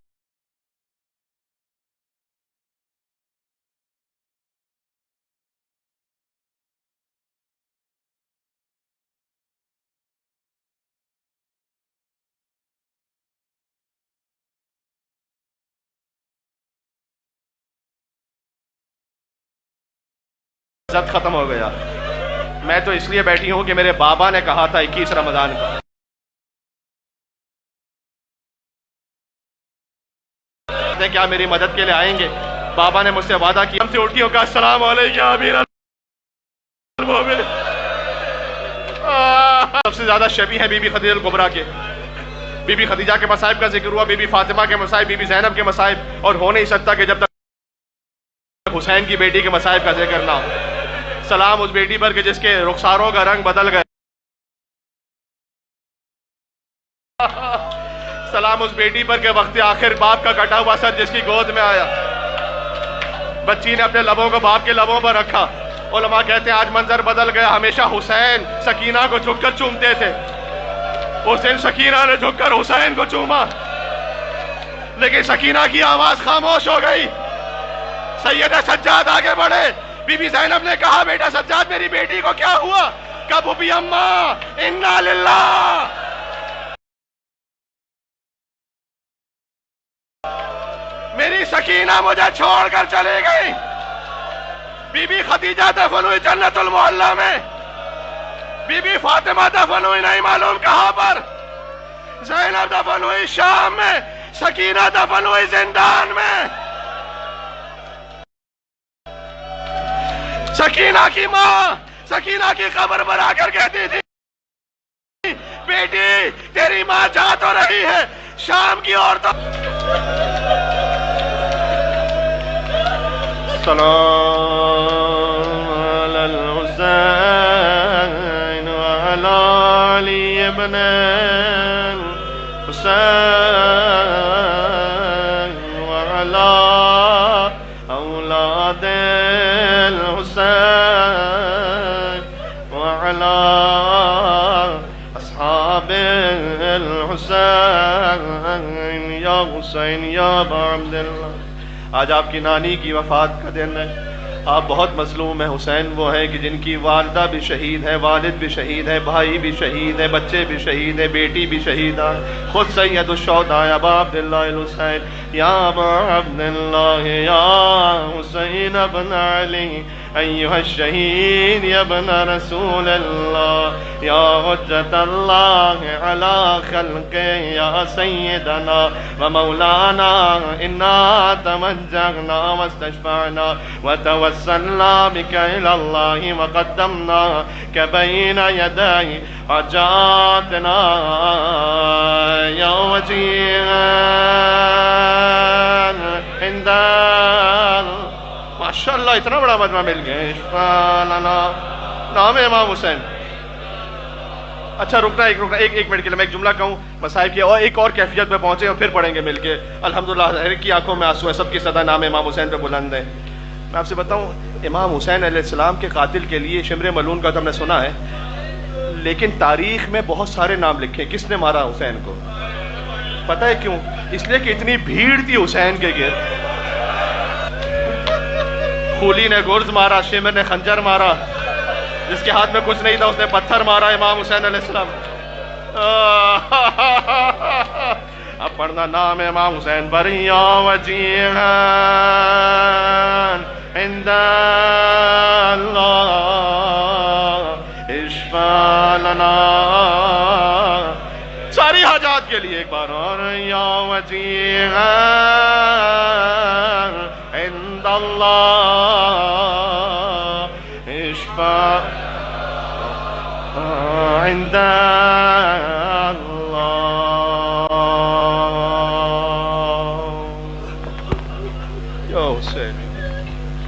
عزت ختم ہو گیا، میں تو اس لیے بیٹھی ہوں کہ میرے بابا نے کہا تھا 21 رمضان کو کیا میری مدد کے لیے آئیں گے. بابا نے مجھ سے وعدہ کیا، ہم سے اٹھی ہو کہا السلام علیکم یا امیر المومنین. سب سے زیادہ شبیہ ہیں بی بی خدیجہ الکبریٰ کے. بی بی خدیجہ کے مصائب کا ذکر ہوا، بی بی فاطمہ کے مصائب، بی بی زینب کے مصائب، اور ہو نہیں سکتا کہ جب تک حسین کی بیٹی کے مصائب کا ذکر نہ ہو. سلام اس بیٹی پر کہ جس کے رخساروں کا رنگ بدل گیا، سلام اس بیٹی پر کہ وقت آخر باپ کا کٹا ہوا سر جس کی گود میں آیا، بچی نے اپنے لبوں کو باپ کے لبوں پر رکھا۔ علماء کہتے ہیں آج منظر بدل گیا، ہمیشہ حسین سکینہ کو جھک کر چومتے تھے، اس دن سکینہ نے جھک کر حسین کو چوما، لیکن سکینہ کی آواز خاموش ہو گئی۔ سیدہ سجاد آگے بڑھے، بی بی زینب نے کہا بیٹا سجاد میری بیٹی کو کیا ہوا؟ کب بھی اماں انا للہ، میری سکینہ مجھے چھوڑ کر چلے گئی۔ بی بی خدیجہ دفن ہوئی جنت المعلی میں، بی بی فاطمہ دفن ہوئی نہیں معلوم کہاں پر، زینب دفن ہوئی شام میں، سکینہ دفن ہوئی زندان میں۔ سکینہ کی ماں سکینہ کی قبر پر آ کر کہتی تھی بیٹی تیری ماں جا تو رہی ہے شام کی عورتوں، سلام علی الحسین وعلی علی ابن الحسین وعلی اولاد الحسین وعلی اصحاب الحسین یا حسین یا ابا عبداللہ۔ آج آپ کی نانی کی وفات کا دن ہے، آپ بہت مظلوم ہیں۔ حسین وہ ہیں کہ جن کی والدہ بھی شہید ہے، والد بھی شہید ہے، بھائی بھی شہید ہے، بچے بھی شہید ہے، بیٹی بھی شہید ہے، خود سید الشہداء ابا عبداللہ الحسین، یا ابا عبداللہ یا حسین ابن علی ایھا الشہید یا ابن رسول اللہ یا حجت اللہ علی خلقہ یا سیدنا و مولانا انا توجہنا واستشفعنا وتوسلنا بک الی اللہ وقدمناک بین یدی حاجاتنا یا وجیہا عند ماشاءاللہ اتنا بڑا مجمع مل گیا۔ نام ہے امام حسین۔ اچھا رکنا ایک منٹ کے لیے میں ایک جملہ کہوں مصائب کی، اور ایک اور کیفیت پہ پہنچے اور پھر پڑھیں گے مل کے الحمدللہ۔ ہر کی آنکھوں میں آنسو ہے، سب کی صدا نام امام حسین پہ بلند ہے۔ میں آپ سے بتاؤں امام حسین علیہ السلام کے قاتل کے لیے شمر ملعون کا تو ہم نے سنا ہے، لیکن تاریخ میں بہت سارے نام لکھے کس نے مارا حسین کو، پتہ ہے کیوں؟ اس لیے کہ اتنی بھیڑ تھی حسین کے گرد۔ خولی نے گرز مارا، شمر نے خنجر مارا، جس کے ہاتھ میں کچھ نہیں تھا اس نے پتھر مارا امام حسین علیہ السلام۔ اب پڑھنا نام امام حسین پر، یا وجیہا عند اللہ اشفع لنا، ساری حاجات کے لیے ایک بار اور، یا وجیہا عند اللہ اشفع عند